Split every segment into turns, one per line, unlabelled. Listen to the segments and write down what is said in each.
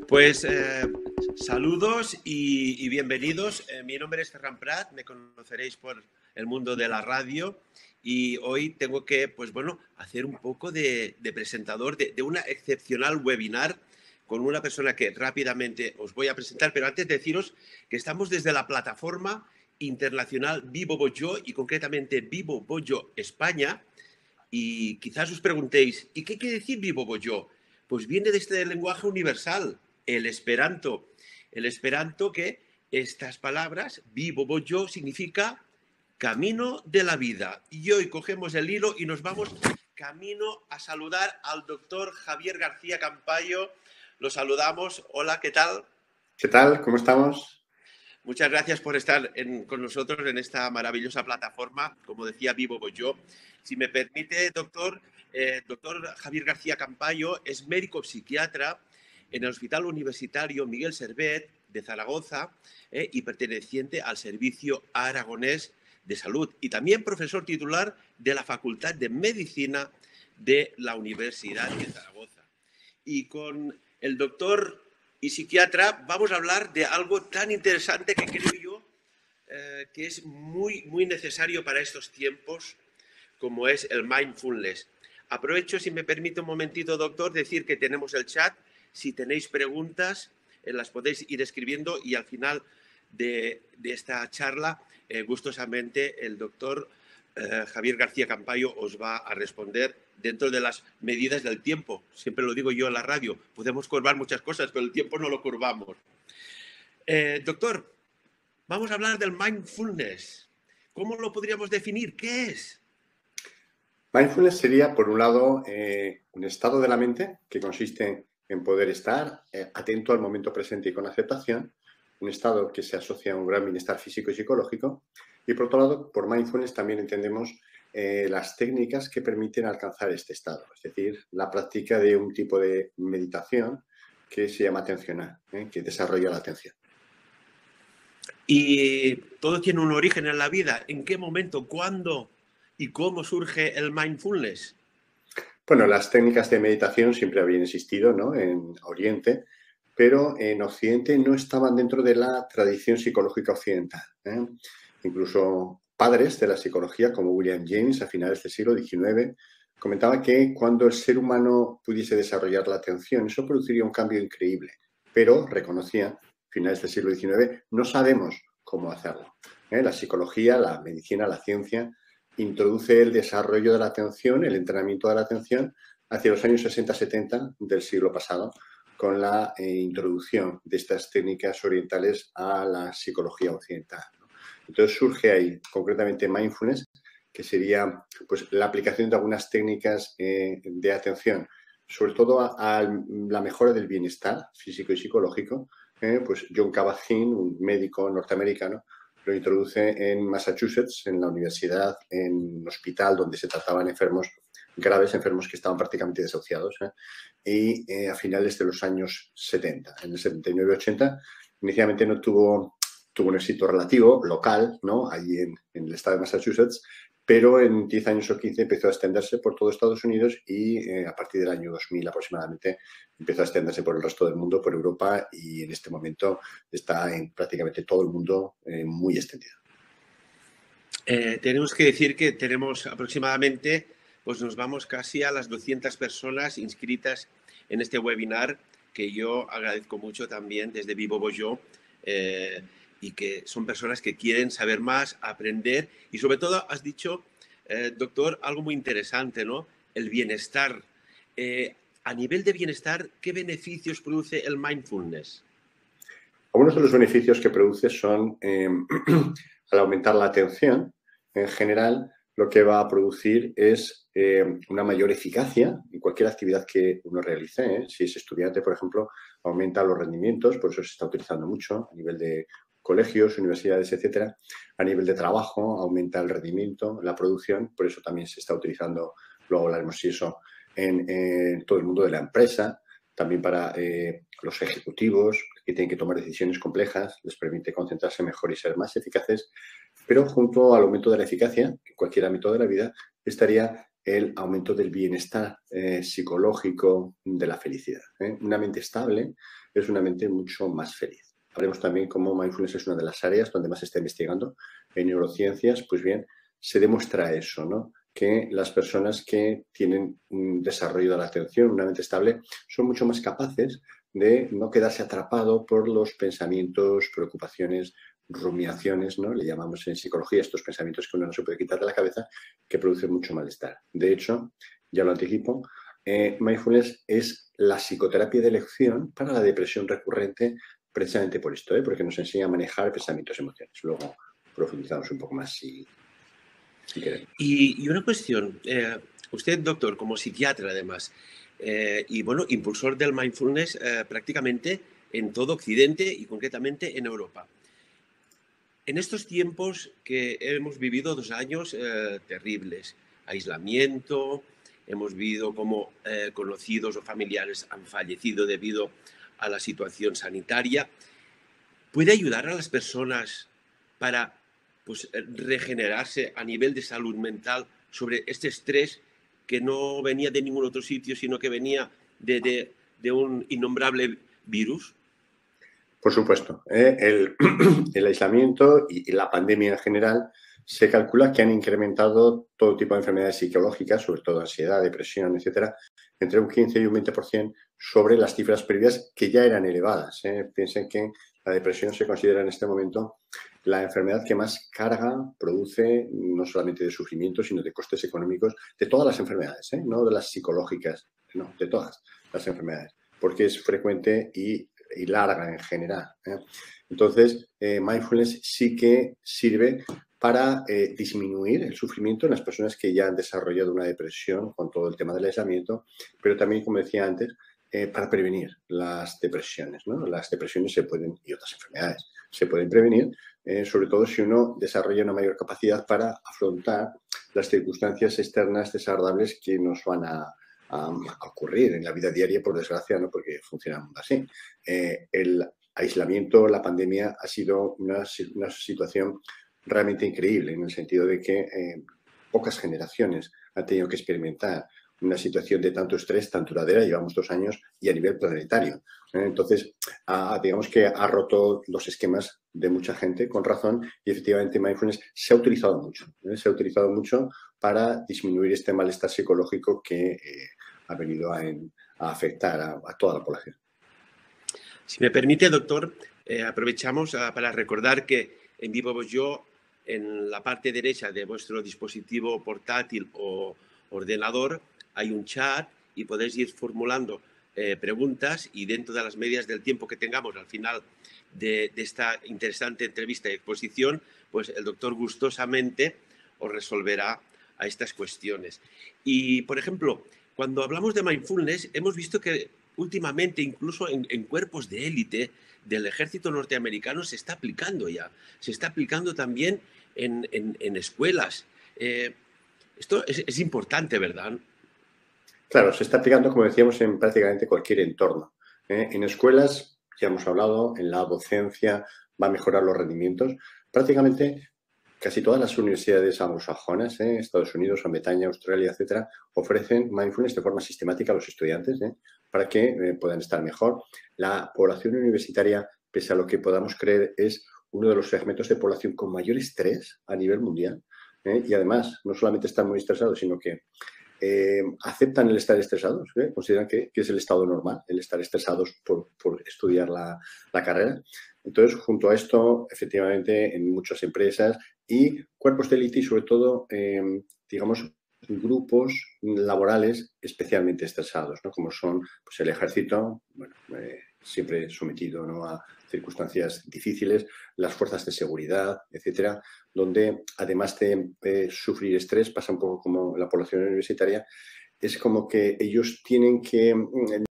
Pues saludos y bienvenidos. Mi nombre es Ferran Prat, me conoceréis por el mundo de la radio y hoy tengo que, pues bueno, hacer un poco de presentador de una excepcional webinar con una persona que rápidamente os voy a presentar, pero antes deciros que estamos desde la plataforma internacional Vivo Boyo y concretamente Vivo Boyo España. Y quizás os preguntéis, ¿y qué quiere decir Vivo Boyo? Pues viene de este lenguaje universal, el Esperanto. El Esperanto que estas palabras, Vivo Boyo, significa camino de la vida. Y hoy cogemos el hilo y nos vamos camino a saludar al doctor Javier García Campayo. Lo saludamos. Hola, ¿qué tal?
¿Qué tal? ¿Cómo estamos?
Muchas gracias por estar con nosotros en esta maravillosa plataforma, como decía Vivo Boyo. Si me permite, doctor Javier García Campayo es médico psiquiatra en el Hospital Universitario Miguel Servet de Zaragoza y perteneciente al Servicio Aragonés de Salud y también profesor titular de la Facultad de Medicina de la Universidad de Zaragoza. Y con el doctor y psiquiatra vamos a hablar de algo tan interesante que creo yo que es muy necesario para estos tiempos, como es el mindfulness. Aprovecho, si me permite un momentito, doctor, decir que tenemos el chat. Si tenéis preguntas, las podéis ir escribiendo y al final de esta charla, gustosamente, el doctor Javier García Campayo os va a responder dentro de las medidas del tiempo. Siempre lo digo yo en la radio, podemos curvar muchas cosas, pero el tiempo no lo curvamos. Doctor, vamos a hablar del mindfulness. ¿Cómo lo podríamos definir? ¿Qué es?
Mindfulness sería, por un lado, un estado de la mente que consiste en poder estar atento al momento presente y con aceptación, un estado que se asocia a un gran bienestar físico y psicológico, y por otro lado, por mindfulness también entendemos las técnicas que permiten alcanzar este estado, es decir, la práctica de un tipo de meditación que se llama atencional, que desarrolla la atención.
Y todo tiene un origen en la vida. ¿En qué momento, cuándo y cómo surge el mindfulness?
Bueno, las técnicas de meditación siempre habían existido, ¿no?, en Oriente, pero en Occidente no estaban dentro de la tradición psicológica occidental. Incluso padres de la psicología, como William James, a finales del siglo XIX, comentaba que cuando el ser humano pudiese desarrollar la atención, eso produciría un cambio increíble, pero reconocía, a finales del siglo XIX, no sabemos cómo hacerlo. La psicología, la medicina, la ciencia introduce el desarrollo de la atención, el entrenamiento de la atención, hacia los años 60-70 del siglo pasado, con la introducción de estas técnicas orientales a la psicología occidental, ¿no? Entonces surge ahí, concretamente, mindfulness, que sería pues, la aplicación de algunas técnicas de atención, sobre todo a la mejora del bienestar físico y psicológico. Pues John Kabat-Zinn, un médico norteamericano, lo introduce en Massachusetts, en la universidad, en un hospital donde se trataban enfermos graves, enfermos que estaban prácticamente desahuciados, y a finales de los años 70. En el 79-80, inicialmente no tuvo un éxito relativo, local, ¿no?, allí en el estado de Massachusetts, pero en 10 años o 15 empezó a extenderse por todo Estados Unidos y a partir del año 2000 aproximadamente empezó a extenderse por el resto del mundo, por Europa, y en este momento está en prácticamente todo el mundo muy extendido.
Tenemos que decir que tenemos aproximadamente, pues nos vamos casi a las 200 personas inscritas en este webinar, que yo agradezco mucho también desde Vivo Boyo, y que son personas que quieren saber más, aprender y sobre todo has dicho, doctor, algo muy interesante, ¿no? El bienestar. A nivel de bienestar, ¿qué beneficios produce el mindfulness?
Algunos de los beneficios que produce son, al aumentar la atención, en general, lo que va a producir es una mayor eficacia en cualquier actividad que uno realice. Si es estudiante, por ejemplo, aumenta los rendimientos, por eso se está utilizando mucho a nivel de colegios, universidades, etcétera. A nivel de trabajo, aumenta el rendimiento, la producción, por eso también se está utilizando, luego hablaremos si eso, en todo el mundo de la empresa. También para los ejecutivos que tienen que tomar decisiones complejas, les permite concentrarse mejor y ser más eficaces, pero junto al aumento de la eficacia, en cualquier ámbito de la vida, estaría el aumento del bienestar psicológico, de la felicidad. Una mente estable es una mente mucho más feliz. Haremos también cómo mindfulness es una de las áreas donde más se está investigando en neurociencias. Pues bien, se demuestra eso, ¿no? Que las personas que tienen un desarrollo de la atención, una mente estable, son mucho más capaces de no quedarse atrapado por los pensamientos, preocupaciones, rumiaciones, ¿no? Le llamamos en psicología estos pensamientos que uno no se puede quitar de la cabeza, que producen mucho malestar. De hecho, ya lo anticipo, mindfulness es la psicoterapia de elección para la depresión recurrente, precisamente por esto, porque nos enseña a manejar pensamientos y emociones. Luego profundizamos un poco más si queremos.
Y una cuestión, usted, doctor, como psiquiatra además, y bueno, impulsor del mindfulness prácticamente en todo Occidente y concretamente en Europa. En estos tiempos que hemos vivido 2 años terribles, aislamiento, hemos vivido como conocidos o familiares han fallecido debido a la situación sanitaria, ¿puede ayudar a las personas para pues, regenerarse a nivel de salud mental sobre este estrés que no venía de ningún otro sitio, sino que venía de un innombrable virus?
Por supuesto, el aislamiento y la pandemia en general se calcula que han incrementado todo tipo de enfermedades psicológicas, sobre todo ansiedad, depresión, etcétera, entre un 15 y un 20% sobre las cifras previas que ya eran elevadas. Piensen que la depresión se considera en este momento la enfermedad que más carga produce, no solamente de sufrimiento, sino de costes económicos, de todas las enfermedades, no de las psicológicas, no, de todas las enfermedades, porque es frecuente y larga en general. Entonces, mindfulness sí que sirve para disminuir el sufrimiento en las personas que ya han desarrollado una depresión con todo el tema del aislamiento, pero también, como decía antes, para prevenir las depresiones, ¿no? Las depresiones se pueden, y otras enfermedades, se pueden prevenir, sobre todo si uno desarrolla una mayor capacidad para afrontar las circunstancias externas desagradables que nos van a ocurrir en la vida diaria, por desgracia, no porque funciona así. El aislamiento, la pandemia, ha sido una situación realmente increíble, en el sentido de que pocas generaciones han tenido que experimentar una situación de tanto estrés tan duradera, llevamos 2 años, y a nivel planetario. Entonces, digamos que ha roto los esquemas de mucha gente, con razón, y efectivamente mindfulness se ha utilizado mucho. Se ha utilizado mucho para disminuir este malestar psicológico que ha venido a afectar a toda la población.
Si me permite, doctor, aprovechamos para recordar que en Vivo Voz Yo, en la parte derecha de vuestro dispositivo portátil o ordenador, hay un chat y podéis ir formulando preguntas, y dentro de las medidas del tiempo que tengamos al final de esta interesante entrevista y exposición, pues el doctor gustosamente os resolverá a estas cuestiones. Y, por ejemplo, cuando hablamos de mindfulness, hemos visto que últimamente, incluso en cuerpos de élite del ejército norteamericano, se está aplicando ya. Se está aplicando también en escuelas. Esto es importante, ¿verdad?
Claro, se está aplicando, como decíamos, en prácticamente cualquier entorno. En escuelas, ya hemos hablado, en la docencia va a mejorar los rendimientos. Prácticamente casi todas las universidades anglosajonas, Estados Unidos, Gran Bretaña, Australia, etcétera, ofrecen mindfulness de forma sistemática a los estudiantes para que puedan estar mejor. La población universitaria, pese a lo que podamos creer, es uno de los segmentos de población con mayor estrés a nivel mundial. Y además, no solamente están muy estresados, sino que aceptan el estar estresados, consideran que es el estado normal, el estar estresados por estudiar la carrera. Entonces, junto a esto, efectivamente, en muchas empresas y cuerpos de élite y, sobre todo, digamos, grupos laborales especialmente estresados, ¿no? Como son pues, el ejército, bueno, siempre sometido, ¿no?, a circunstancias difíciles, las fuerzas de seguridad, etcétera, donde además de sufrir estrés, pasa un poco como la población universitaria, es como que ellos tienen que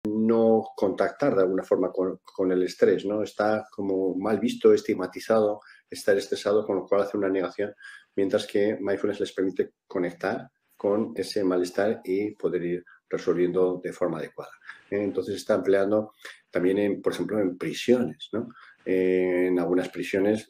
no contactar de alguna forma con el estrés, ¿no? Está como mal visto, estigmatizado estar estresado, con lo cual hace una negación, mientras que mindfulness les permite conectar con ese malestar y poder ir resolviendo de forma adecuada. Entonces está empleando también, por ejemplo, en prisiones, ¿no? En algunas prisiones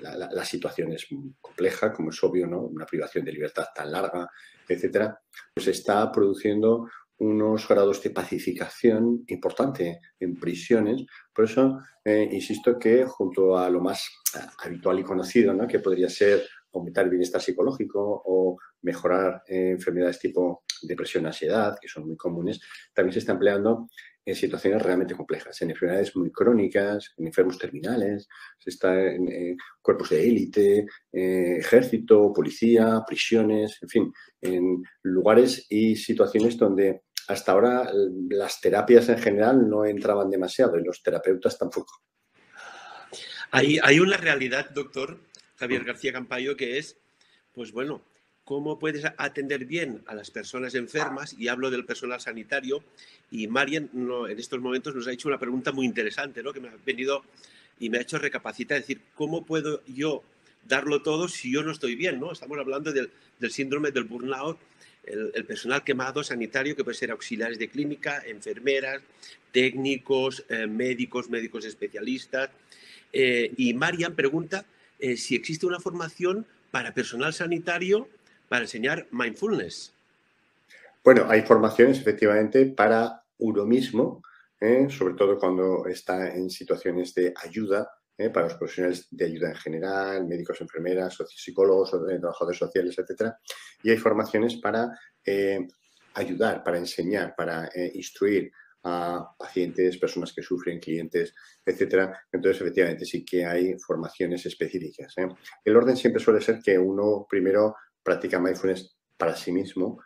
la situación es compleja, como es obvio, ¿no? Una privación de libertad tan larga, etcétera, pues está produciendo unos grados de pacificación importante en prisiones. Por eso, insisto que junto a lo más habitual y conocido, ¿no? Que podría ser aumentar el bienestar psicológico o mejorar enfermedades tipo depresión, ansiedad, que son muy comunes, también se está empleando en situaciones realmente complejas, en enfermedades muy crónicas, en enfermos terminales, se está en cuerpos de élite, ejército, policía, prisiones, en fin, en lugares y situaciones donde hasta ahora las terapias en general no entraban demasiado y los terapeutas tampoco.
Hay una realidad, doctor Javier García Campayo, que es, pues bueno, cómo puedes atender bien a las personas enfermas, y hablo del personal sanitario, y Marian en estos momentos nos ha hecho una pregunta muy interesante, ¿no? Que me ha venido y me ha hecho recapacitar, es decir, ¿cómo puedo yo darlo todo si yo no estoy bien, ¿no? Estamos hablando del síndrome del burnout, el personal quemado sanitario, que puede ser auxiliares de clínica, enfermeras, técnicos, médicos especialistas. Y Marian pregunta si existe una formación para personal sanitario para enseñar mindfulness.
Bueno, hay formaciones efectivamente para uno mismo, sobre todo cuando está en situaciones de ayuda, para los profesionales de ayuda en general, médicos, enfermeras, psicólogos, trabajadores sociales, etcétera. Y hay formaciones para ayudar, para enseñar, para instruir a pacientes, personas que sufren, clientes, etcétera. Entonces, efectivamente, sí que hay formaciones específicas. El orden siempre suele ser que uno primero practica mindfulness para sí mismo,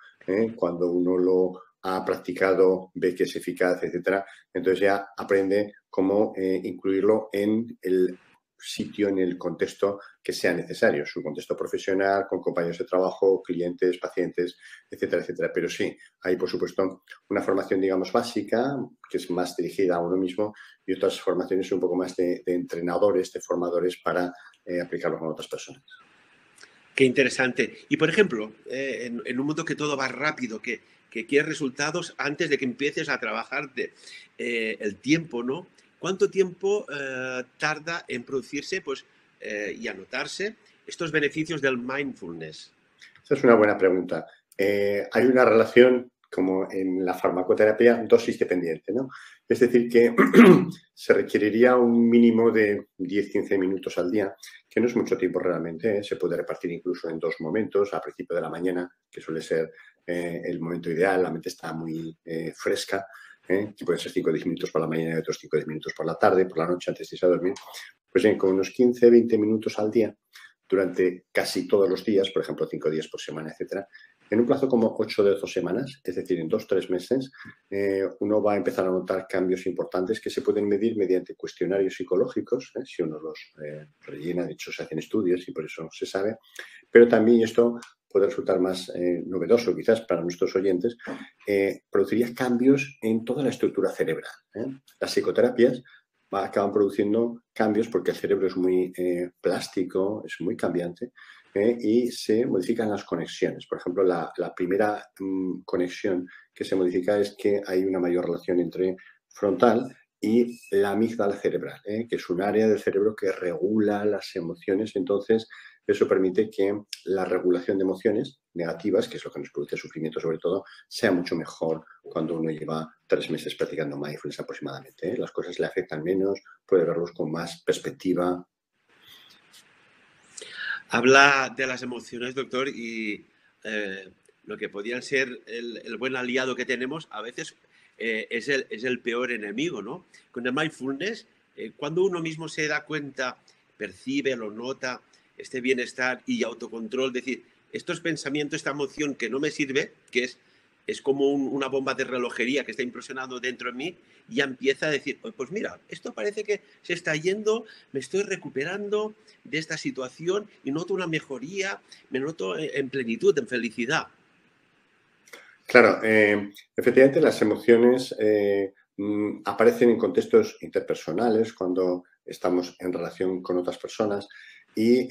cuando uno lo ha practicado, ve que es eficaz, etcétera, entonces ya aprende cómo incluirlo en el sitio, en el contexto que sea necesario, su contexto profesional, con compañeros de trabajo, clientes, pacientes, etcétera, etcétera. Pero sí, hay, por supuesto, una formación, digamos, básica, que es más dirigida a uno mismo, y otras formaciones un poco más de entrenadores, de formadores para aplicarlo con otras personas.
Qué interesante. Y, por ejemplo, en un mundo que todo va rápido, que quieres resultados antes de que empieces a trabajar, el tiempo, ¿no? ¿Cuánto tiempo tarda en producirse, pues, y anotarse estos beneficios del mindfulness?
Esa es una buena pregunta. Hay una relación, como en la farmacoterapia, dosis dependiente, ¿no? Es decir, que se requeriría un mínimo de 10-15 minutos al día, que no es mucho tiempo realmente, ¿eh? Se puede repartir incluso en dos momentos, a principio de la mañana, que suele ser el momento ideal, la mente está muy fresca, que pueden ser 5 o 10 minutos por la mañana y otros 5 o 10 minutos por la tarde, por la noche, antes de irse a dormir. Pues bien, con unos 15-20 minutos al día, durante casi todos los días, por ejemplo, 5 días por semana, etcétera, en un plazo como 8 de 2 semanas, es decir, en 2-3 meses, uno va a empezar a notar cambios importantes que se pueden medir mediante cuestionarios psicológicos, si uno los rellena, de hecho se hacen estudios y por eso se sabe, pero también esto puede resultar más novedoso quizás para nuestros oyentes, produciría cambios en toda la estructura cerebral. Las psicoterapias acaban produciendo cambios porque el cerebro es muy plástico, es muy cambiante, y se modifican las conexiones. Por ejemplo, la primera conexión que se modifica es que hay una mayor relación entre frontal y la amígdala cerebral, que es un área del cerebro que regula las emociones. Entonces, eso permite que la regulación de emociones negativas, que es lo que nos produce sufrimiento sobre todo, sea mucho mejor cuando uno lleva 3 meses practicando mindfulness aproximadamente. Las cosas le afectan menos, puede verlos con más perspectiva.
Habla de las emociones, doctor, y lo que podrían ser el buen aliado que tenemos, a veces es el peor enemigo, ¿no? Con el mindfulness, cuando uno mismo se da cuenta, percibe, lo nota, este bienestar y autocontrol, decir, estos pensamientos, esta emoción que no me sirve, que es como una bomba de relojería que está impresionando dentro de mí, ya empieza a decir, pues mira, esto parece que se está yendo, me estoy recuperando de esta situación y noto una mejoría, me noto en plenitud, en felicidad.
Claro, efectivamente las emociones aparecen en contextos interpersonales cuando estamos en relación con otras personas y,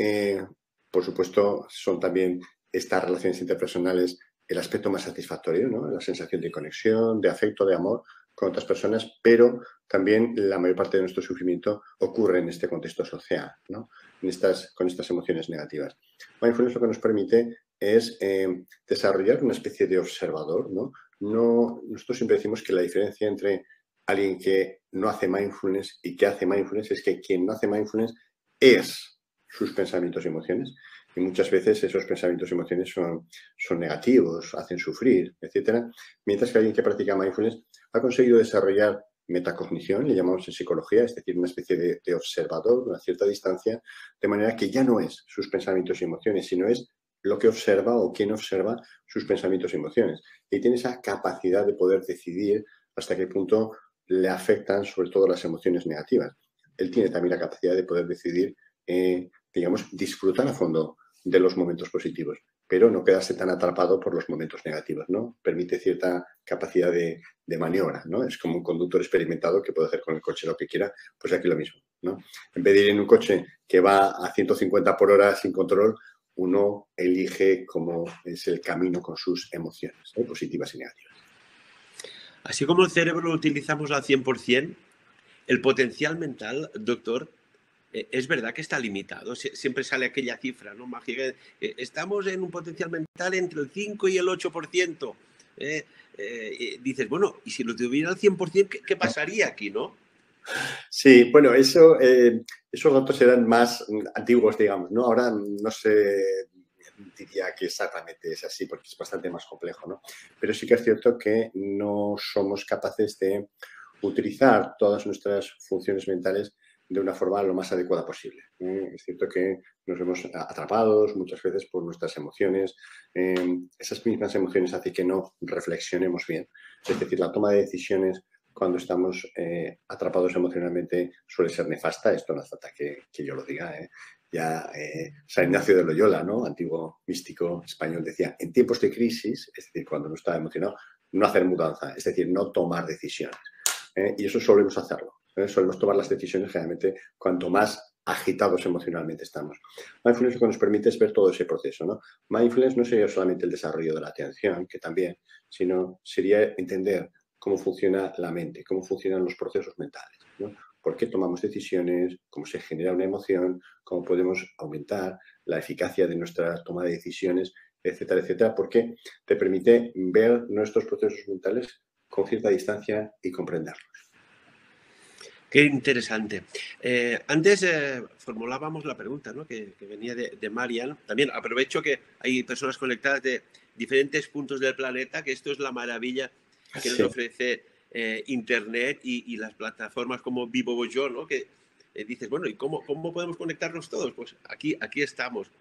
por supuesto, son también estas relaciones interpersonales el aspecto más satisfactorio, ¿no? La sensación de conexión, de afecto, de amor con otras personas, pero también la mayor parte de nuestro sufrimiento ocurre en este contexto social, ¿no? Con estas emociones negativas. Mindfulness lo que nos permite es desarrollar una especie de observador, ¿no? Nosotros siempre decimos que la diferencia entre alguien que no hace mindfulness y que hace mindfulness es que quien no hace mindfulness es sus pensamientos y emociones. Y muchas veces esos pensamientos y emociones son negativos, hacen sufrir, etcétera. Mientras que alguien que practica mindfulness ha conseguido desarrollar metacognición, le llamamos en psicología, es decir, una especie de observador, una cierta distancia, de manera que ya no es sus pensamientos y emociones, sino es lo que observa o quien observa sus pensamientos y emociones. Y tiene esa capacidad de poder decidir hasta qué punto le afectan sobre todo las emociones negativas. Él tiene también la capacidad de poder decidir, digamos, disfrutar a fondo de los momentos positivos, pero no quedarse tan atrapado por los momentos negativos, ¿no? Permite cierta capacidad de maniobra, ¿no? Es como un conductor experimentado que puede hacer con el coche lo que quiera, pues aquí lo mismo, ¿no? En vez de ir en un coche que va a 150 por hora sin control, uno elige cómo es el camino con sus emociones, positivas y negativas.
Así como el cerebro lo utilizamos al 100%, el potencial mental, doctor, es verdad que está limitado. Siempre sale aquella cifra, ¿no? Mágica. Estamos en un potencial mental entre el 5 y el 8%. Dices, bueno, y si lo tuviera al 100%, ¿qué pasaría aquí, no?
Sí, bueno, esos datos eran más antiguos, digamos, ¿no? Ahora no sé, diría que exactamente es así, porque es bastante más complejo, ¿no? Pero sí que es cierto que no somos capaces de utilizar todas nuestras funciones mentales de una forma lo más adecuada posible. Es cierto que nos vemos atrapados muchas veces por nuestras emociones. Esas mismas emociones hacen que no reflexionemos bien. Es decir, la toma de decisiones cuando estamos atrapados emocionalmente suele ser nefasta. Esto no hace falta que yo lo diga. Ya San Ignacio de Loyola, ¿no? Antiguo místico español, decía, en tiempos de crisis, es decir, cuando no está emocionado, no hacer mudanza, es decir, no tomar decisiones. Y eso solemos hacerlo. Solemos tomar las decisiones generalmente cuanto más agitados emocionalmente estamos. Mindfulness lo que nos permite es ver todo ese proceso, ¿no? Mindfulness no sería solamente el desarrollo de la atención, que también, sino sería entender cómo funciona la mente, cómo funcionan los procesos mentales, ¿no? Por qué tomamos decisiones, cómo se genera una emoción, cómo podemos aumentar la eficacia de nuestra toma de decisiones, etcétera, etcétera, porque te permite ver nuestros procesos mentales con cierta distancia y comprenderlos.
Qué interesante. Antes formulábamos la pregunta, ¿no? que venía de Marian. También aprovecho que hay personas conectadas de diferentes puntos del planeta, que esto es la maravilla que nos
Sí.
ofrece Internet y las plataformas como Vivo Yo, ¿no? Que dices, bueno, ¿y cómo podemos conectarnos todos? Pues aquí estamos.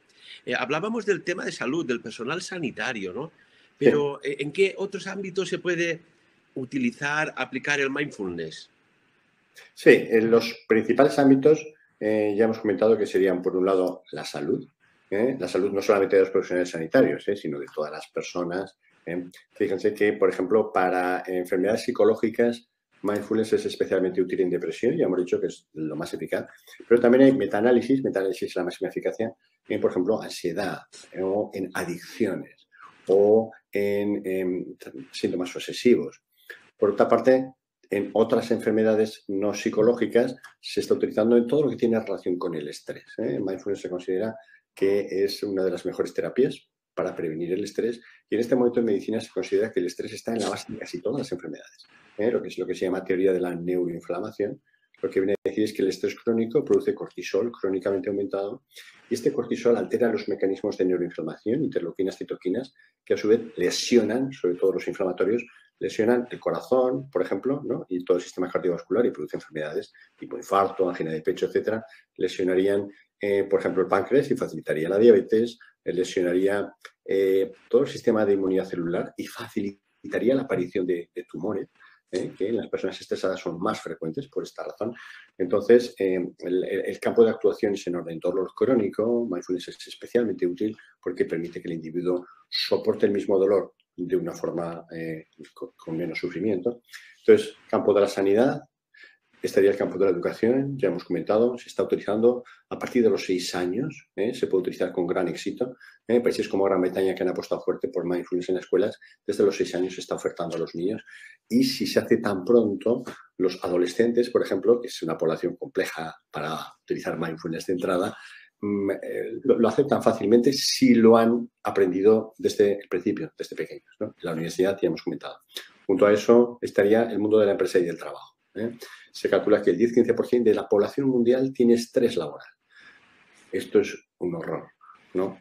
Hablábamos del tema de salud, del personal sanitario, ¿no?
Sí.
Pero ¿en qué otros ámbitos se puede utilizar, aplicar el mindfulness?
Sí, en los principales ámbitos ya hemos comentado que serían, por un lado, la salud. La salud no solamente de los profesionales sanitarios, sino de todas las personas. Fíjense que, por ejemplo, para enfermedades psicológicas, mindfulness es especialmente útil en depresión, ya hemos dicho que es lo más eficaz, pero también hay metaanálisis es la máxima eficacia en, por ejemplo, ansiedad o en adicciones o en síntomas obsesivos. Por otra parte, en otras enfermedades no psicológicas se está utilizando en todo lo que tiene relación con el estrés. Mindfulness se considera que es una de las mejores terapias para prevenir el estrés y en este momento en medicina se considera que el estrés está en la base de casi todas las enfermedades. Lo que es lo que se llama teoría de la neuroinflamación. Lo que viene a decir es que el estrés crónico produce cortisol crónicamente aumentado y este cortisol altera los mecanismos de neuroinflamación, interleuquinas, citoquinas, que a su vez lesionan, sobre todo los inflamatorios, lesionan el corazón, por ejemplo, ¿no? Y todo el sistema cardiovascular y producen enfermedades tipo infarto, angina de pecho, etcétera. Lesionarían, por ejemplo, el páncreas y facilitaría la diabetes, lesionaría todo el sistema de inmunidad celular y facilitaría la aparición de tumores, que en las personas estresadas son más frecuentes por esta razón. Entonces, el campo de actuación es enorme. En dolor crónico, mindfulness es especialmente útil porque permite que el individuo soporte el mismo dolor de una forma con menos sufrimiento. Entonces, campo de la sanidad, estaría el campo de la educación, ya hemos comentado, se está utilizando a partir de los 6 años, se puede utilizar con gran éxito. Países como Gran Bretaña, que han apostado fuerte por mindfulness en las escuelas, desde los 6 años se está ofertando a los niños. Y si se hace tan pronto, los adolescentes, por ejemplo, que es una población compleja para utilizar mindfulness de entrada, lo aceptan fácilmente si lo han aprendido desde el principio, desde pequeños, ¿no? La universidad ya hemos comentado. Junto a eso estaría el mundo de la empresa y del trabajo. Se calcula que el 10-15% de la población mundial tiene estrés laboral. Esto es un horror, ¿no?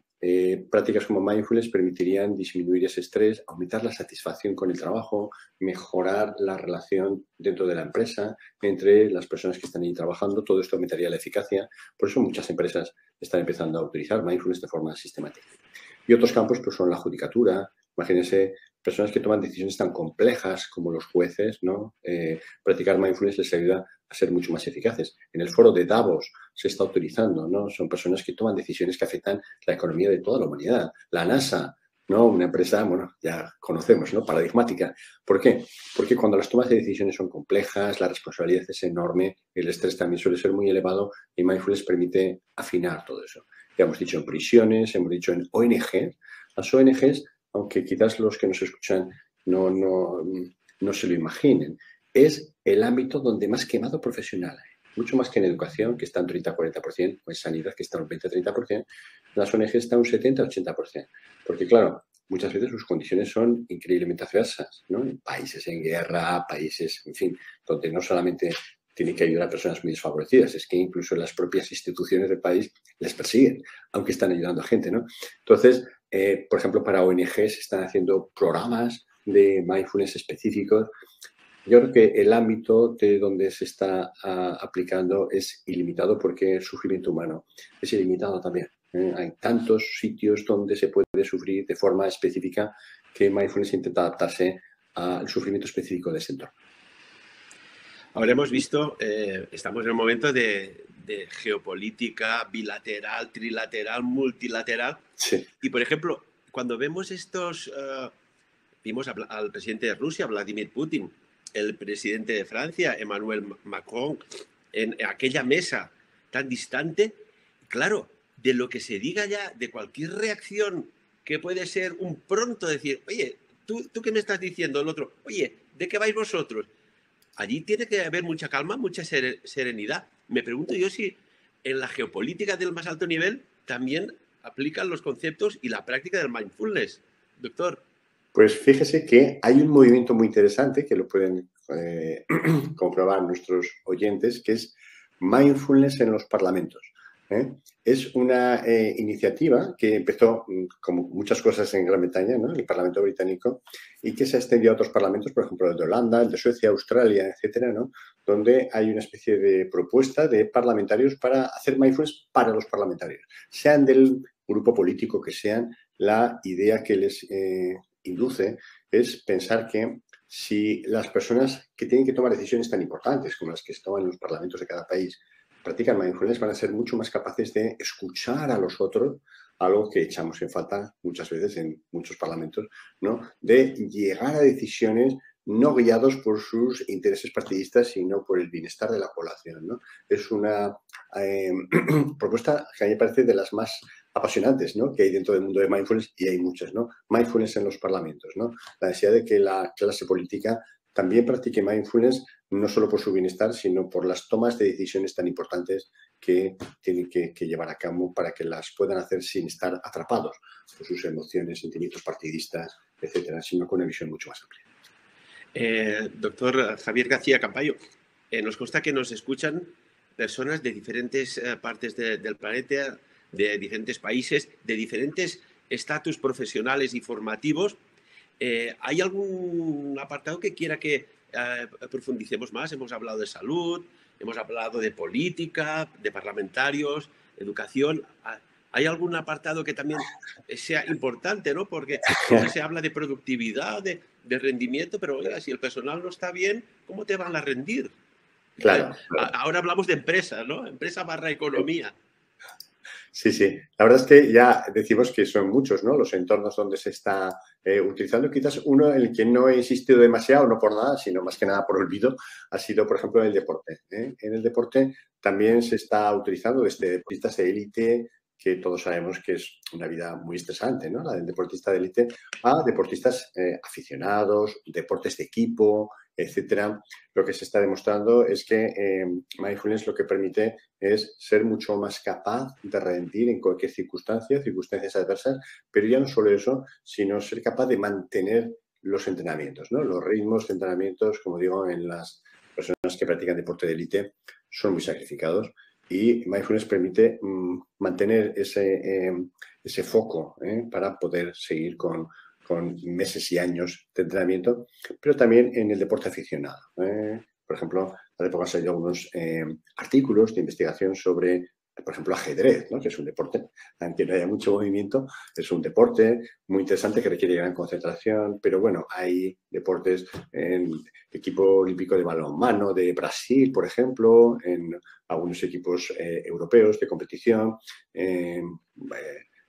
Prácticas como mindfulness permitirían disminuir ese estrés, aumentar la satisfacción con el trabajo, mejorar la relación dentro de la empresa entre las personas que están ahí trabajando. Todo esto aumentaría la eficacia. Por eso muchas empresas están empezando a utilizar mindfulness de forma sistemática. Y otros campos pues, son la judicatura. Imagínense personas que toman decisiones tan complejas como los jueces, ¿no? Practicar mindfulness les ayuda a ser mucho más eficaces. En el foro de Davos se está utilizando, ¿no? Son personas que toman decisiones que afectan la economía de toda la humanidad. La NASA, ¿no? Una empresa, bueno, ya conocemos, ¿no? Paradigmática. ¿Por qué? Porque cuando las tomas de decisiones son complejas, la responsabilidad es enorme, el estrés también suele ser muy elevado y mindfulness permite afinar todo eso. Ya hemos dicho en prisiones, hemos dicho en ONG. Las ONGs, aunque quizás los que nos escuchan no se lo imaginen, es el ámbito donde más quemado profesional hay. Mucho más que en educación, que está en 30-40%, o en sanidad, que está en un 20-30%, las ONG están un 70-80%. Porque, claro, muchas veces sus condiciones son increíblemente adversas, ¿no? En países en guerra, países, en fin, donde no solamente tienen que ayudar a personas muy desfavorecidas, es que incluso las propias instituciones del país les persiguen, aunque están ayudando a gente, ¿no? Entonces, por ejemplo, para ONGs se están haciendo programas de mindfulness específicos. Yo creo que el ámbito de donde se está aplicando es ilimitado porque el sufrimiento humano es ilimitado también. Hay tantos sitios donde se puede sufrir de forma específica que mindfulness intenta adaptarse al sufrimiento específico de ese entorno.
Ahora hemos visto, estamos en un momento de geopolítica bilateral, trilateral, multilateral.
Sí.
Y, por ejemplo, cuando vemos vimos al presidente de Rusia, Vladimir Putin, el presidente de Francia, Emmanuel Macron, en aquella mesa tan distante, claro, de lo que se diga ya, de cualquier reacción que puede ser un pronto decir, oye, ¿tú qué me estás diciendo? El otro, oye, ¿de qué vais vosotros? Allí tiene que haber mucha calma, mucha serenidad. Me pregunto yo si en la geopolítica del más alto nivel también aplican los conceptos y la práctica del mindfulness, doctor.
Pues fíjese que hay un movimiento muy interesante que lo pueden comprobar nuestros oyentes, que es mindfulness en los parlamentos. Es una iniciativa que empezó, como muchas cosas en Gran Bretaña, ¿no? El Parlamento británico, y que se ha extendido a otros parlamentos, por ejemplo, el de Holanda, el de Suecia, Australia, etcétera, ¿no? Donde hay una especie de propuesta de parlamentarios para hacer mindfulness para los parlamentarios, sean del grupo político que sean. La idea que les induce es pensar que si las personas que tienen que tomar decisiones tan importantes como las que se toman en los parlamentos de cada país practican mindfulness, van a ser mucho más capaces de escuchar a los otros, algo que echamos en falta muchas veces en muchos parlamentos, ¿no? De llegar a decisiones no guiados por sus intereses partidistas, sino por el bienestar de la población, ¿no? Es una propuesta que a mí me parece de las más apasionantes, ¿no? Que hay dentro del mundo de mindfulness, y hay muchas, ¿no? Mindfulness en los parlamentos, ¿no? La necesidad de que la clase política también practique mindfulness, no solo por su bienestar, sino por las tomas de decisiones tan importantes que tienen que llevar a cabo para que las puedan hacer sin estar atrapados por sus emociones, sentimientos partidistas, etcétera, sino con una visión mucho más amplia.
Doctor Javier García Campayo, nos consta que nos escuchan personas de diferentes partes del planeta, de diferentes países, de diferentes estatus profesionales y formativos. ¿Hay algún apartado que quiera que profundicemos más? Hemos hablado de salud, hemos hablado de política, de parlamentarios, educación. ¿Hay algún apartado que también sea importante, ¿no? Porque siempre se habla de productividad, de rendimiento, pero oiga, si el personal no está bien, ¿cómo te van a rendir?
Claro.
Ahora hablamos de empresa, ¿no? Empresa / economía.
Sí, sí. La verdad es que ya decimos que son muchos, ¿no? Los entornos donde se está utilizando. Quizás uno en el que no he insistido demasiado, no por nada, sino más que nada por olvido, ha sido, por ejemplo, el deporte. En el deporte también se está utilizando desde deportistas de élite, que todos sabemos que es una vida muy estresante, ¿no? La del deportista de élite, a deportistas aficionados, deportes de equipo, etcétera. Lo que se está demostrando es que mindfulness lo que permite es ser mucho más capaz de rendir en cualquier circunstancia, circunstancias adversas, pero ya no solo eso, sino ser capaz de mantener los entrenamientos, ¿no? Los ritmos de entrenamientos, como digo, en las personas que practican deporte de élite son muy sacrificados y mindfulness permite mantener ese foco para poder seguir con meses y años de entrenamiento, pero también en el deporte aficionado. Por ejemplo, hace poco han salido algunos artículos de investigación sobre, por ejemplo, ajedrez, ¿no? Que es un deporte, aunque no haya mucho movimiento, es un deporte muy interesante que requiere gran concentración, pero bueno, hay deportes en equipo olímpico de balonmano de Brasil, por ejemplo, en algunos equipos europeos de competición,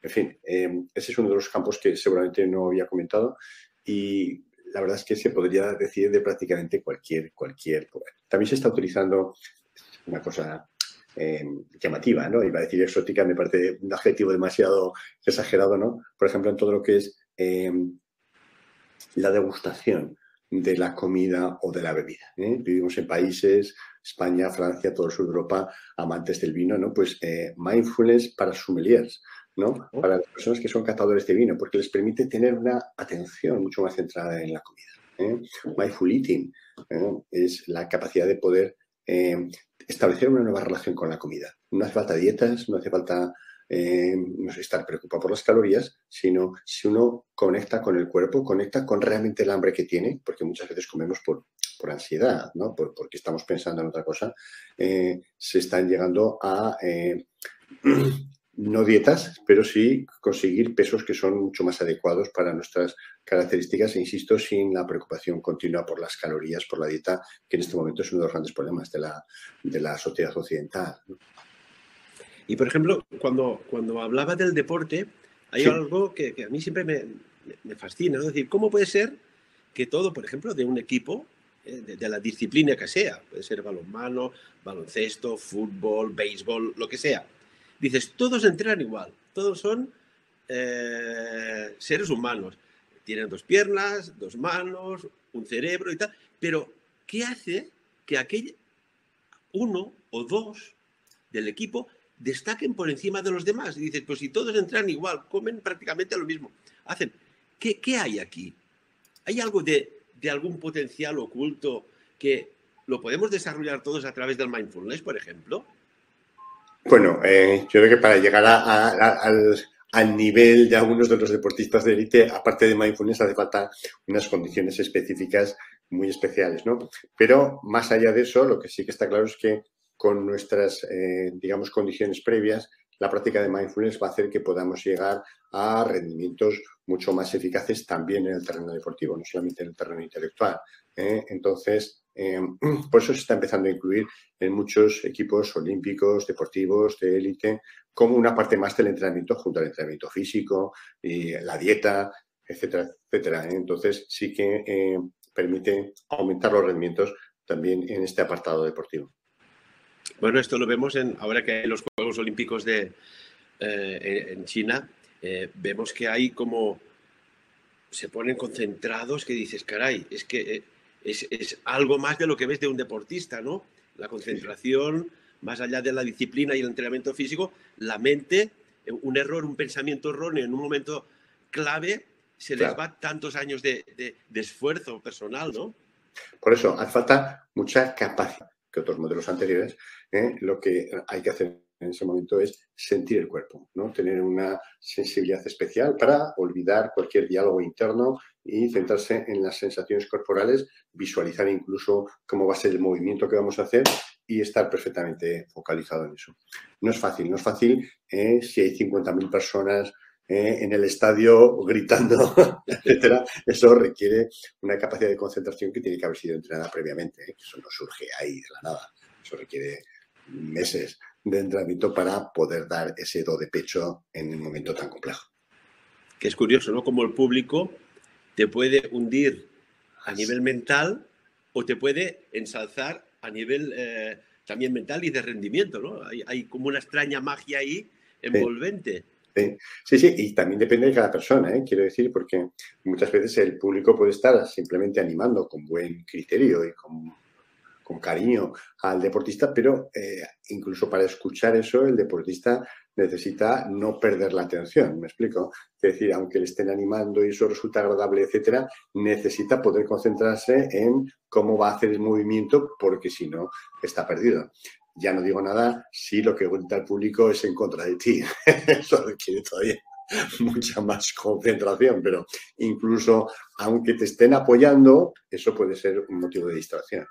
en fin, ese es uno de los campos que seguramente no había comentado y la verdad es que se podría decir de prácticamente cualquier. También se está utilizando una cosa llamativa, ¿no? Iba a decir exótica, me parece un adjetivo demasiado exagerado, ¿no? Por ejemplo, en todo lo que es la degustación de la comida o de la bebida. Vivimos en países, España, Francia, todo el sur de Europa, amantes del vino, ¿no? Pues mindfulness para sommeliers, ¿no? Para las personas que son catadores de vino, porque les permite tener una atención mucho más centrada en la comida. Mindful eating es la capacidad de poder establecer una nueva relación con la comida. No hace falta dietas, no hace falta no sé, estar preocupado por las calorías, sino si uno conecta con el cuerpo, conecta con realmente el hambre que tiene, porque muchas veces comemos por ansiedad, ¿no? Porque estamos pensando en otra cosa, se están llegando a no dietas, pero sí conseguir pesos que son mucho más adecuados para nuestras características, e insisto, sin la preocupación continua por las calorías, por la dieta, que en este momento es uno de los grandes problemas de la sociedad occidental, ¿no?
Y, por ejemplo, cuando hablaba del deporte, hay
Sí.
algo que a mí siempre me fascina, ¿no? Es decir, ¿cómo puede ser que todo, por ejemplo, de un equipo, de la disciplina que sea, puede ser balonmano, baloncesto, fútbol, béisbol, lo que sea, dices, todos entrenan igual, todos son seres humanos, tienen dos piernas, dos manos, un cerebro y tal, pero ¿qué hace que aquel uno o dos del equipo destaquen por encima de los demás? Y dices, pues si todos entran igual, comen prácticamente lo mismo, hacen. ¿Qué hay aquí? ¿Hay algo de algún potencial oculto que lo podemos desarrollar todos a través del mindfulness, por ejemplo?
Bueno, yo creo que para llegar al nivel de algunos de los deportistas de élite, aparte de mindfulness, hace falta unas condiciones específicas muy especiales, ¿no? Pero más allá de eso, lo que sí que está claro es que con nuestras, digamos, condiciones previas, la práctica de mindfulness va a hacer que podamos llegar a rendimientos mucho más eficaces también en el terreno deportivo, no solamente en el terreno intelectual. Entonces, por eso se está empezando a incluir en muchos equipos olímpicos, deportivos, de élite, como una parte más del entrenamiento junto al entrenamiento físico, y la dieta, etcétera, etcétera. Entonces, sí que permite aumentar los rendimientos también en este apartado deportivo.
Bueno, esto lo vemos ahora que hay los Juegos Olímpicos en China, vemos que hay como se ponen concentrados que dices, caray, es que es algo más de lo que ves de un deportista, ¿no? La concentración, más allá de la disciplina y el entrenamiento físico, la mente, un error, un pensamiento erróneo en un momento clave, se les
Claro.
va tantos años de esfuerzo personal, ¿no?
Por eso hace falta mucha capacidad que otros modelos anteriores. Lo que hay que hacer en ese momento es sentir el cuerpo, ¿no? Tener una sensibilidad especial para olvidar cualquier diálogo interno y centrarse en las sensaciones corporales, visualizar incluso cómo va a ser el movimiento que vamos a hacer y estar perfectamente focalizado en eso. No es fácil, no es fácil si hay 50.000 personas en el estadio gritando, etcétera. Eso requiere una capacidad de concentración que tiene que haber sido entrenada previamente. Eso no surge ahí de la nada. Eso requiere meses de entrenamiento para poder dar ese do de pecho en un momento tan complejo.
Que es curioso, ¿no? Como el público te puede hundir a nivel mental o te puede ensalzar a nivel también mental y de rendimiento, ¿no? Hay como una extraña magia ahí
Sí.
envolvente.
Sí, sí, y también depende de cada persona, quiero decir, porque muchas veces el público puede estar simplemente animando con buen criterio y con cariño al deportista, pero incluso para escuchar eso, el deportista necesita no perder la atención, ¿me explico? Es decir, aunque le estén animando y eso resulta agradable, etcétera, necesita poder concentrarse en cómo va a hacer el movimiento, porque si no, está perdido. Ya no digo nada si lo que cuenta el público es en contra de ti. Eso requiere todavía mucha más concentración, pero incluso aunque te estén apoyando, eso puede ser un motivo de distracción.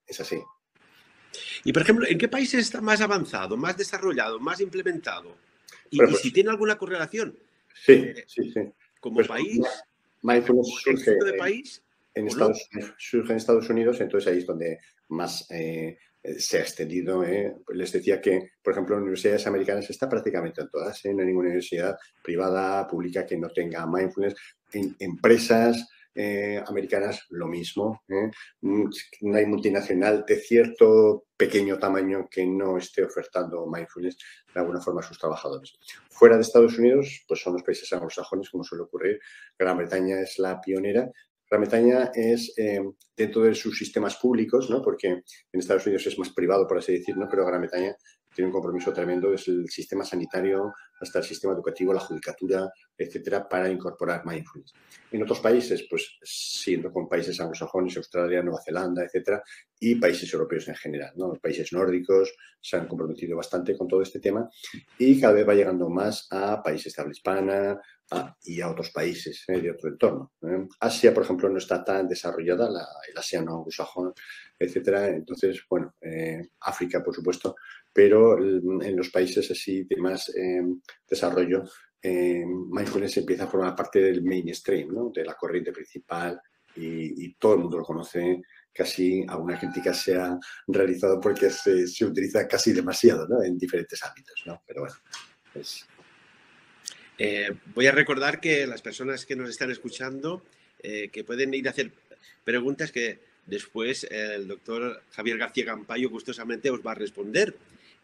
Es así.
Y, por ejemplo, ¿en qué países está más avanzado, más desarrollado, más implementado?
Bueno,
Y si
pues
tiene alguna correlación
sí, sí, sí.
como
Pues
país,
mindfulness
como
surge
éxito de país o no.
Surge en Estados Unidos, entonces ahí es donde más se ha extendido. Les decía que, por ejemplo, en universidades americanas está prácticamente en todas. No hay ninguna universidad privada, pública que no tenga mindfulness. En empresas americanas lo mismo. No hay multinacional de cierto pequeño tamaño que no esté ofertando mindfulness de alguna forma a sus trabajadores. Fuera de Estados Unidos, pues son los países anglosajones, como suele ocurrir. Gran Bretaña es la pionera. Gran Bretaña es dentro de sus sistemas públicos, ¿no? Porque en Estados Unidos es más privado, por así decirlo, ¿no? Pero Gran Bretaña tiene un compromiso tremendo desde el sistema sanitario hasta el sistema educativo, la judicatura, etcétera, para incorporar mindfulness. En otros países, pues siendo con países anglosajones, Australia, Nueva Zelanda, etcétera, y países europeos en general, ¿no? Los países nórdicos se han comprometido bastante con todo este tema y cada vez va llegando más a países de habla hispana y a otros países de otro entorno. Asia, por ejemplo, no está tan desarrollada, el asiano anglosajón, etcétera. Entonces, bueno, África, por supuesto, pero en los países así de más desarrollo, mindfulness empieza a formar parte del mainstream, ¿no? De la corriente principal y todo el mundo lo conoce. Casi alguna crítica se ha realizado porque se utiliza casi demasiado, ¿no? En diferentes ámbitos, ¿no? Pero bueno, es...
Voy a recordar que las personas que nos están escuchando, que pueden ir a hacer preguntas que después el doctor Javier García Campayo gustosamente os va a responder.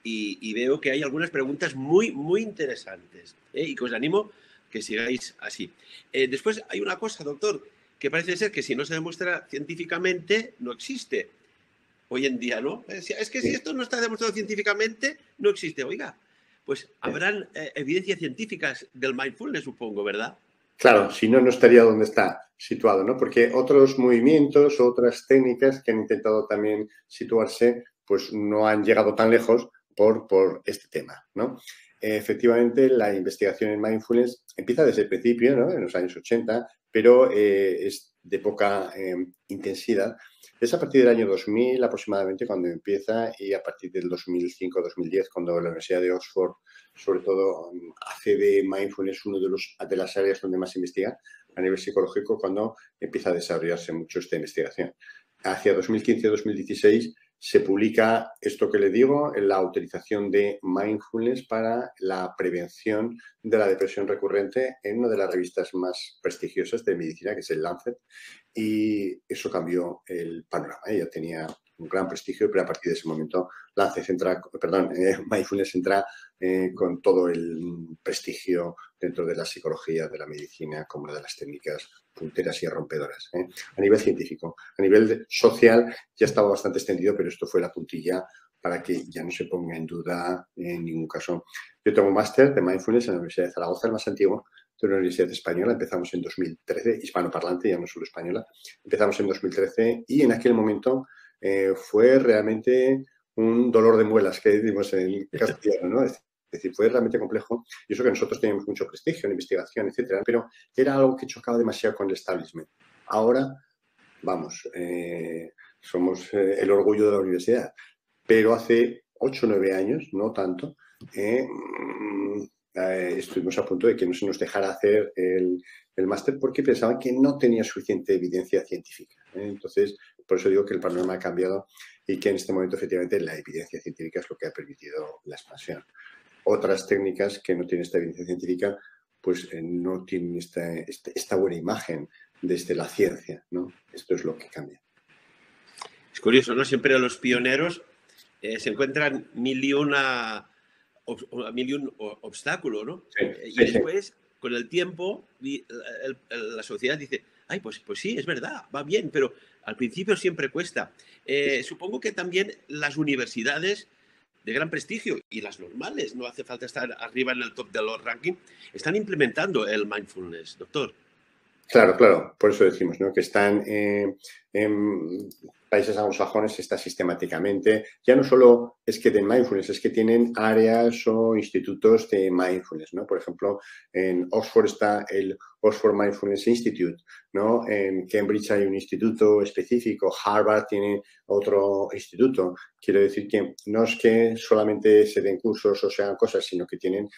Y veo que hay algunas preguntas muy, muy interesantes, y que os animo que sigáis así. Después hay una cosa, doctor, que parece ser que si no se demuestra científicamente, no existe. Hoy en día, ¿no? Es que si esto no está demostrado científicamente, no existe. Oiga, pues habrán evidencias científicas del mindfulness, supongo, ¿verdad?
Claro, si no, no estaría donde está situado, ¿no? Porque otros movimientos, otras técnicas que han intentado también situarse, pues no han llegado tan lejos por este tema, ¿no? Efectivamente, la investigación en mindfulness empieza desde el principio, ¿no? En los años 80, pero es de poca intensidad. Es a partir del año 2000 aproximadamente cuando empieza y a partir del 2005-2010 cuando la Universidad de Oxford sobre todo hace de mindfulness uno de las áreas donde más se investiga a nivel psicológico cuando empieza a desarrollarse mucho esta investigación. Hacia 2015-2016 se publica esto que le digo, la utilización de mindfulness para la prevención de la depresión recurrente en una de las revistas más prestigiosas de medicina, que es el Lancet, y eso cambió el panorama. Ya tenía un gran prestigio, pero a partir de ese momento Mindfulness entra con todo el prestigio dentro de la psicología, de la medicina, como una de las técnicas punteras y rompedoras. A nivel científico, a nivel social ya estaba bastante extendido, pero esto fue la puntilla para que ya no se ponga en duda en ningún caso. Yo tengo un máster de Mindfulness en la Universidad de Zaragoza, el más antiguo, de una universidad española. Empezamos en 2013, hispanoparlante, ya no solo española. Empezamos en 2013 y en aquel momento fue realmente un dolor de muelas, que decimos en castellano, ¿no? Es decir, fue realmente complejo. Y eso que nosotros teníamos mucho prestigio en investigación, etcétera, pero era algo que chocaba demasiado con el establishment. Ahora, vamos, somos el orgullo de la universidad. Pero hace 8 o 9 años, no tanto, estuvimos a punto de que no se nos dejara hacer el máster porque pensaban que no tenía suficiente evidencia científica. Entonces, Por eso digo que el panorama ha cambiado y que en este momento efectivamente la evidencia científica es lo que ha permitido la expansión. Otras técnicas que no tienen esta evidencia científica pues no tienen esta buena imagen desde la ciencia, ¿no? Esto es lo que cambia.
Es curioso, ¿no? Siempre los pioneros se encuentran mil y un obstáculos, ¿no?
Sí,
Y
sí, sí.
después, con el tiempo, la sociedad dice, ay, pues sí, es verdad, va bien, pero al principio siempre cuesta. Supongo que también las universidades de gran prestigio y las normales, no hace falta estar arriba en el top de los rankings, están implementando el mindfulness, doctor.
Claro, claro, por eso decimos, ¿no? Que están en países anglosajones, está sistemáticamente, ya no solo es que den mindfulness, es que tienen áreas o institutos de mindfulness, ¿no? Por ejemplo, en Oxford está el Oxford Mindfulness Institute, ¿no? En Cambridge hay un instituto específico, Harvard tiene otro instituto. Quiero decir que no es que solamente se den cursos o sean cosas, sino que tienen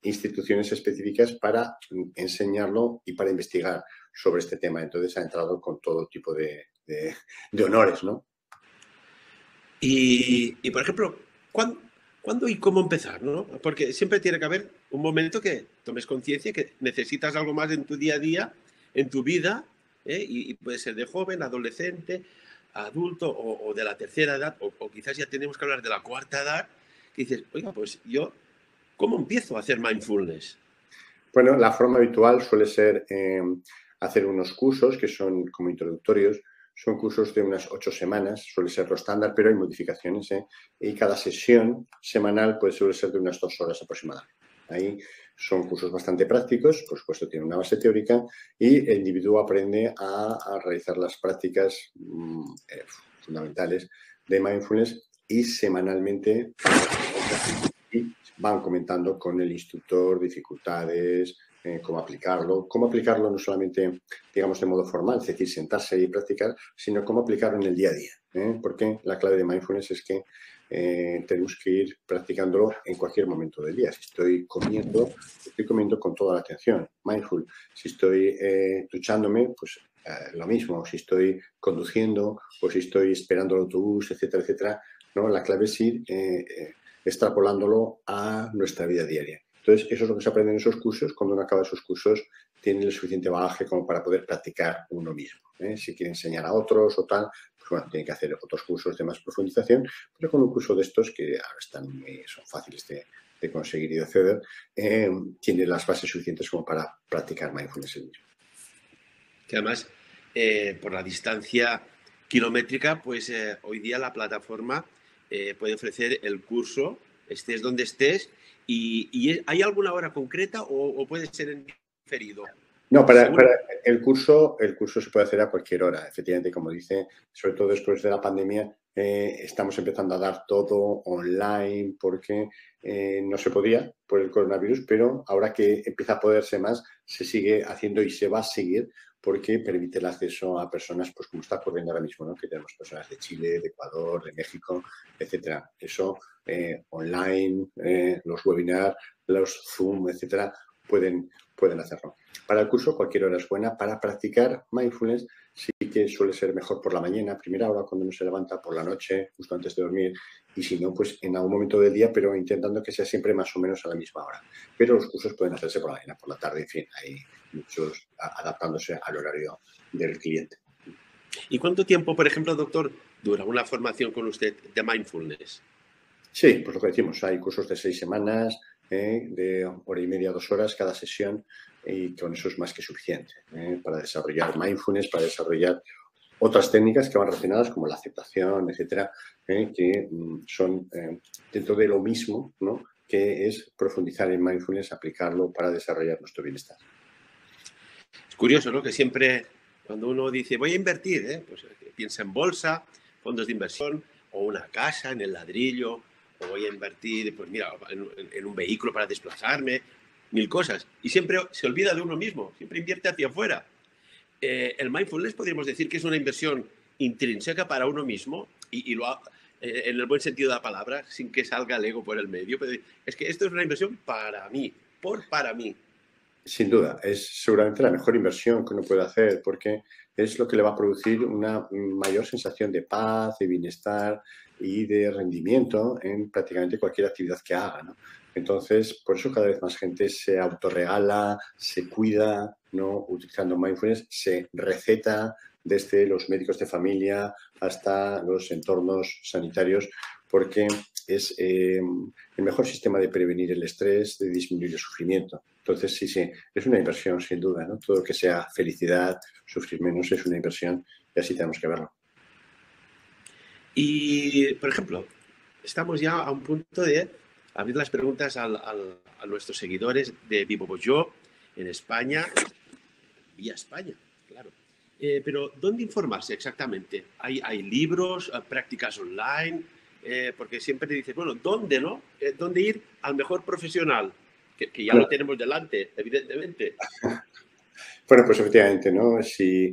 instituciones específicas para enseñarlo y para investigar sobre este tema. Entonces ha entrado con todo tipo de honores, ¿no?
Por ejemplo, ¿cuándo y cómo empezar, ¿no? Porque siempre tiene que haber un momento que tomes conciencia que necesitas algo más en tu día a día, en tu vida, y puede ser de joven, adolescente, adulto o de la tercera edad, o quizás ya tenemos que hablar de la cuarta edad, que dices, oiga, pues yo, ¿cómo empiezo a hacer mindfulness?
Bueno, la forma habitual suele ser hacer unos cursos que son como introductorios. Son cursos de unas 8 semanas, suele ser lo estándar, pero hay modificaciones, ¿eh? Y cada sesión semanal suele ser de unas 2 horas aproximadamente. Ahí son cursos bastante prácticos, por supuesto tienen una base teórica y el individuo aprende a realizar las prácticas fundamentales de mindfulness y semanalmente y van comentando con el instructor dificultades, cómo aplicarlo no solamente, digamos, de modo formal, es decir, sentarse y practicar, sino cómo aplicarlo en el día a día, ¿eh? Porque la clave de mindfulness es que tenemos que ir practicándolo en cualquier momento del día. Si estoy comiendo con toda la atención, mindful. Si estoy duchándome, pues lo mismo. Si estoy conduciendo o si estoy esperando el autobús, etcétera, etcétera, ¿no? La clave es ir extrapolándolo a nuestra vida diaria. Entonces, eso es lo que se aprende en esos cursos. Cuando uno acaba esos cursos, tiene el suficiente bagaje como para poder practicar uno mismo, ¿eh? Si quiere enseñar a otros o tal, pues bueno, tiene que hacer otros cursos de más profundización, pero con un curso de estos, que ahora son fáciles de conseguir y de acceder, tiene las bases suficientes como para practicar mindfulness el mismo.
Que además, por la distancia kilométrica, pues hoy día la plataforma puede ofrecer el curso, estés donde estés, y ¿hay alguna hora concreta o puede ser en diferido?
No, para
Según...
el curso se puede hacer a cualquier hora. Efectivamente, como dice, sobre todo después de la pandemia, estamos empezando a dar todo online porque no se podía por el coronavirus, pero ahora que empieza a poderse más, se sigue haciendo y se va a seguir porque permite el acceso a personas, pues como está ocurriendo ahora mismo, ¿no? Que tenemos personas de Chile, de Ecuador, de México, etcétera. Eso online, los webinars, los Zoom, etcétera, pueden hacerlo. Para el curso cualquier hora es buena. Para practicar mindfulness sí que suele ser mejor por la mañana, primera hora, cuando uno se levanta, por la noche, justo antes de dormir, y si no, pues en algún momento del día, pero intentando que sea siempre más o menos a la misma hora. Pero los cursos pueden hacerse por la mañana, por la tarde, en fin, hay muchos adaptándose al horario del cliente.
¿Y cuánto tiempo, por ejemplo, doctor, dura una formación con usted de mindfulness?
Sí, pues lo que decimos, hay cursos de 6 semanas, de hora y media, 2 horas cada sesión, y con eso es más que suficiente para desarrollar mindfulness, para desarrollar otras técnicas que van relacionadas como la aceptación, etcétera, que son dentro de lo mismo, ¿no? Que es profundizar en mindfulness, aplicarlo para desarrollar nuestro bienestar.
Es curioso, ¿no? Que siempre cuando uno dice voy a invertir, pues piensa en bolsa, fondos de inversión o una casa en el ladrillo, o voy a invertir, pues mira, en un vehículo para desplazarme, mil cosas. Y siempre se olvida de uno mismo, siempre invierte hacia afuera. El mindfulness podríamos decir que es una inversión intrínseca para uno mismo y en el buen sentido de la palabra, sin que salga el ego por el medio. Pero es que esto es una inversión para mí, para mí.
Sin duda, es seguramente la mejor inversión que uno puede hacer porque es lo que le va a producir una mayor sensación de paz, de bienestar y de rendimiento en prácticamente cualquier actividad que haga, ¿no? Entonces, por eso cada vez más gente se autorregala, se cuida, ¿no? Utilizando mindfulness, se receta desde los médicos de familia hasta los entornos sanitarios, porque es el mejor sistema de prevenir el estrés, de disminuir el sufrimiento. Entonces, sí, sí, es una inversión, sin duda, ¿no? Todo lo que sea felicidad, sufrir menos, es una inversión y así tenemos que verlo.
Y, por ejemplo, estamos ya a un punto de abrir las preguntas a nuestros seguidores de Vivo Pues Yo en España, vía España, claro. Pero, ¿dónde informarse exactamente? ¿Hay libros, prácticas online? Porque siempre te dices, bueno, ¿dónde no? ¿Dónde ir al mejor profesional? Que ya lo
Bueno,
tenemos delante, evidentemente.
Bueno, pues efectivamente, ¿no? Si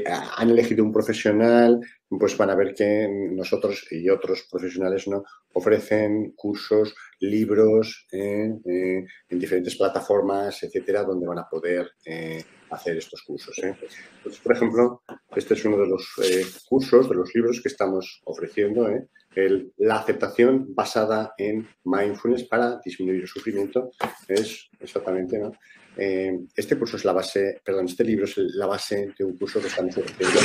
han elegido un profesional, pues van a ver que nosotros y otros profesionales, ¿no? Ofrecen cursos, libros en diferentes plataformas, etcétera, donde van a poder hacer estos cursos. Entonces, por ejemplo, este es uno de los cursos, de los libros que estamos ofreciendo, la aceptación basada en mindfulness para disminuir el sufrimiento. Es exactamente, ¿no? Este curso es la base, perdón, este libro es la base de un curso que estamos ofreciendo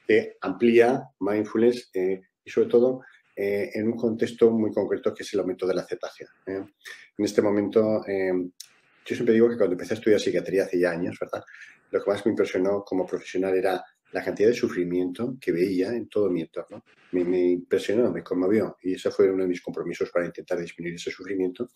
que amplía mindfulness y sobre todo en un contexto muy concreto que es el aumento de la aceptación. En este momento, yo siempre digo que cuando empecé a estudiar psiquiatría hace ya años, ¿verdad? Lo que más me impresionó como profesional era la cantidad de sufrimiento que veía en todo mi entorno. Me impresionó, me conmovió y ese fue uno de mis compromisos para intentar disminuir ese sufrimiento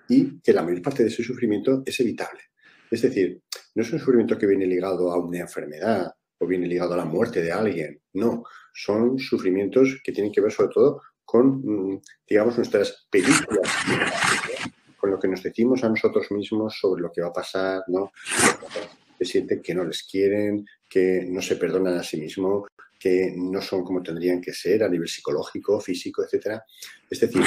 y que la mayor parte de ese sufrimiento es evitable. Es decir, no es un sufrimiento que viene ligado a una enfermedad o viene ligado a la muerte de alguien. No, son sufrimientos que tienen que ver sobre todo con, digamos, nuestras películas, con lo que nos decimos a nosotros mismos sobre lo que va a pasar, ¿no? Que sienten que no les quieren, que no se perdonan a sí mismos, que no son como tendrían que ser a nivel psicológico, físico, etcétera. Es decir,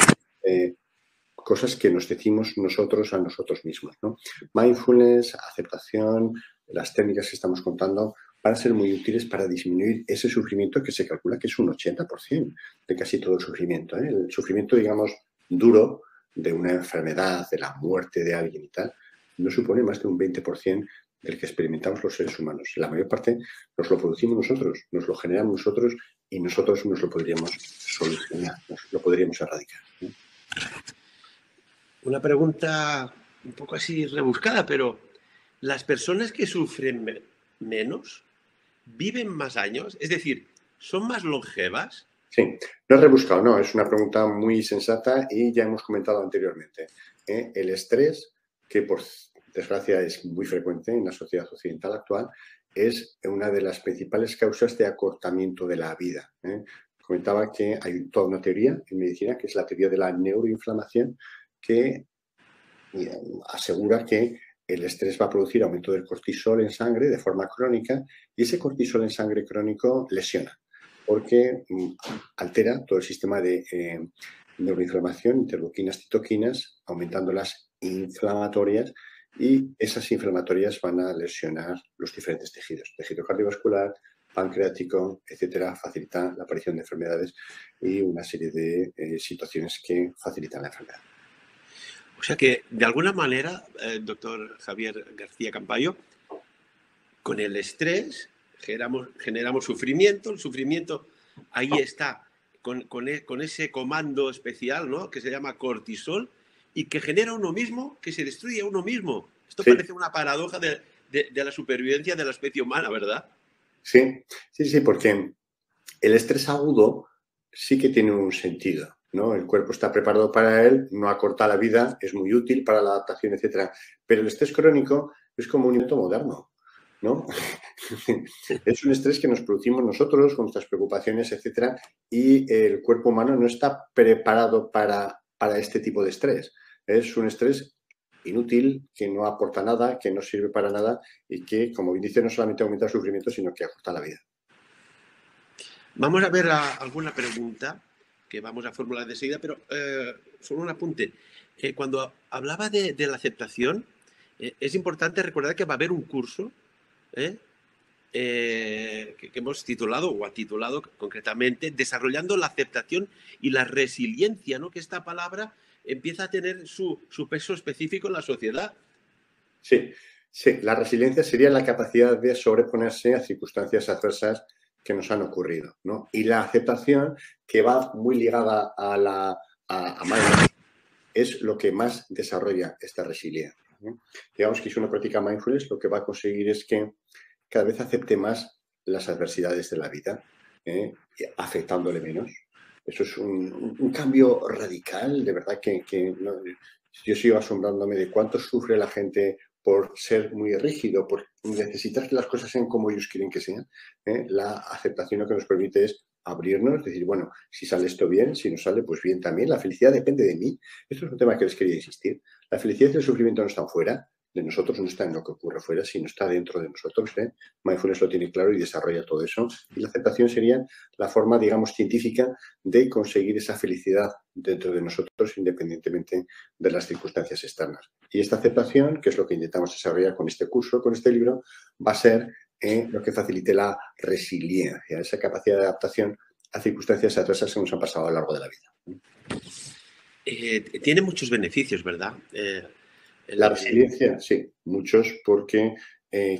cosas que nos decimos nosotros a nosotros mismos, ¿no? Mindfulness, aceptación, las técnicas que estamos contando van a ser muy útiles para disminuir ese sufrimiento que se calcula que es un 80% de casi todo el sufrimiento. El sufrimiento, digamos, duro de una enfermedad, de la muerte de alguien y tal, no supone más de un 20% del que experimentamos los seres humanos. La mayor parte nos lo producimos nosotros, nos lo generamos nosotros y nosotros nos lo podríamos solucionar, nos lo podríamos erradicar, ¿no?
Una pregunta un poco así rebuscada, pero ¿las personas que sufren menos viven más años? Es decir, ¿son más longevas?
Sí, no es rebuscado, no, es una pregunta muy sensata y ya hemos comentado anteriormente. El estrés, que por desgracia es muy frecuente en la sociedad occidental actual, es una de las principales causas de acortamiento de la vida. Comentaba que hay toda una teoría en medicina, que es la teoría de la neuroinflamación, que asegura que el estrés va a producir aumento del cortisol en sangre de forma crónica y ese cortisol en sangre crónico lesiona porque altera todo el sistema de neuroinflamación, interleuquinas, citoquinas, aumentando las inflamatorias y esas inflamatorias van a lesionar los diferentes tejidos, tejido cardiovascular, pancreático, etcétera, facilita la aparición de enfermedades y una serie de situaciones que facilitan la enfermedad.
O sea que, de alguna manera, doctor Javier García Campayo, con el estrés generamos sufrimiento, el sufrimiento ahí está, con ese comando especial, ¿no? Que se llama cortisol y que genera uno mismo, que se destruye a uno mismo. Esto
Sí,
parece una paradoja de la supervivencia de la especie humana, ¿verdad?
sí, sí, sí, porque el estrés agudo sí que tiene un sentido, ¿no? El cuerpo está preparado para él, no acorta la vida, es muy útil para la adaptación, etcétera. Pero el estrés crónico es como un invento moderno, ¿no? Es un estrés que nos producimos nosotros con nuestras preocupaciones, etcétera, y el cuerpo humano no está preparado para este tipo de estrés. Es un estrés inútil, que no aporta nada, que no sirve para nada y que, como bien dice, no solamente aumenta el sufrimiento, sino que acorta la vida.
Vamos a ver alguna pregunta que vamos a formular de seguida, pero solo un apunte. Cuando hablaba de la aceptación, es importante recordar que va a haber un curso, ¿eh? que hemos titulado, o ha titulado concretamente, Desarrollando la aceptación y la resiliencia, ¿no? Que esta palabra empieza a tener su peso específico en la sociedad.
Sí, sí, la resiliencia sería la capacidad de sobreponerse a circunstancias adversas que nos han ocurrido, ¿no? Y la aceptación, que va muy ligada a mindfulness, es lo que más desarrolla esta resiliencia, ¿no? Digamos que si uno practica mindfulness, lo que va a conseguir es que cada vez acepte más las adversidades de la vida, afectándole menos. Eso es un cambio radical, de verdad que no, yo sigo asombrándome de cuánto sufre la gente por ser muy rígido, por necesitar que las cosas sean como ellos quieren que sean. La aceptación lo que nos permite es abrirnos, decir, bueno, si sale esto bien, si no sale, pues bien también. La felicidad depende de mí. Esto es un tema que les quería insistir. La felicidad y el sufrimiento no están fuera de nosotros, no está en lo que ocurre fuera, sino está dentro de nosotros. Mindfulness lo tiene claro y desarrolla todo eso. Y la aceptación sería la forma, digamos, científica de conseguir esa felicidad dentro de nosotros, independientemente de las circunstancias externas. Y esta aceptación, que es lo que intentamos desarrollar con este curso, con este libro, va a ser lo que facilite la resiliencia, esa capacidad de adaptación a circunstancias adversas que nos han pasado a lo largo de la vida.
Tiene muchos beneficios, ¿verdad?
La resiliencia, sí, muchos, porque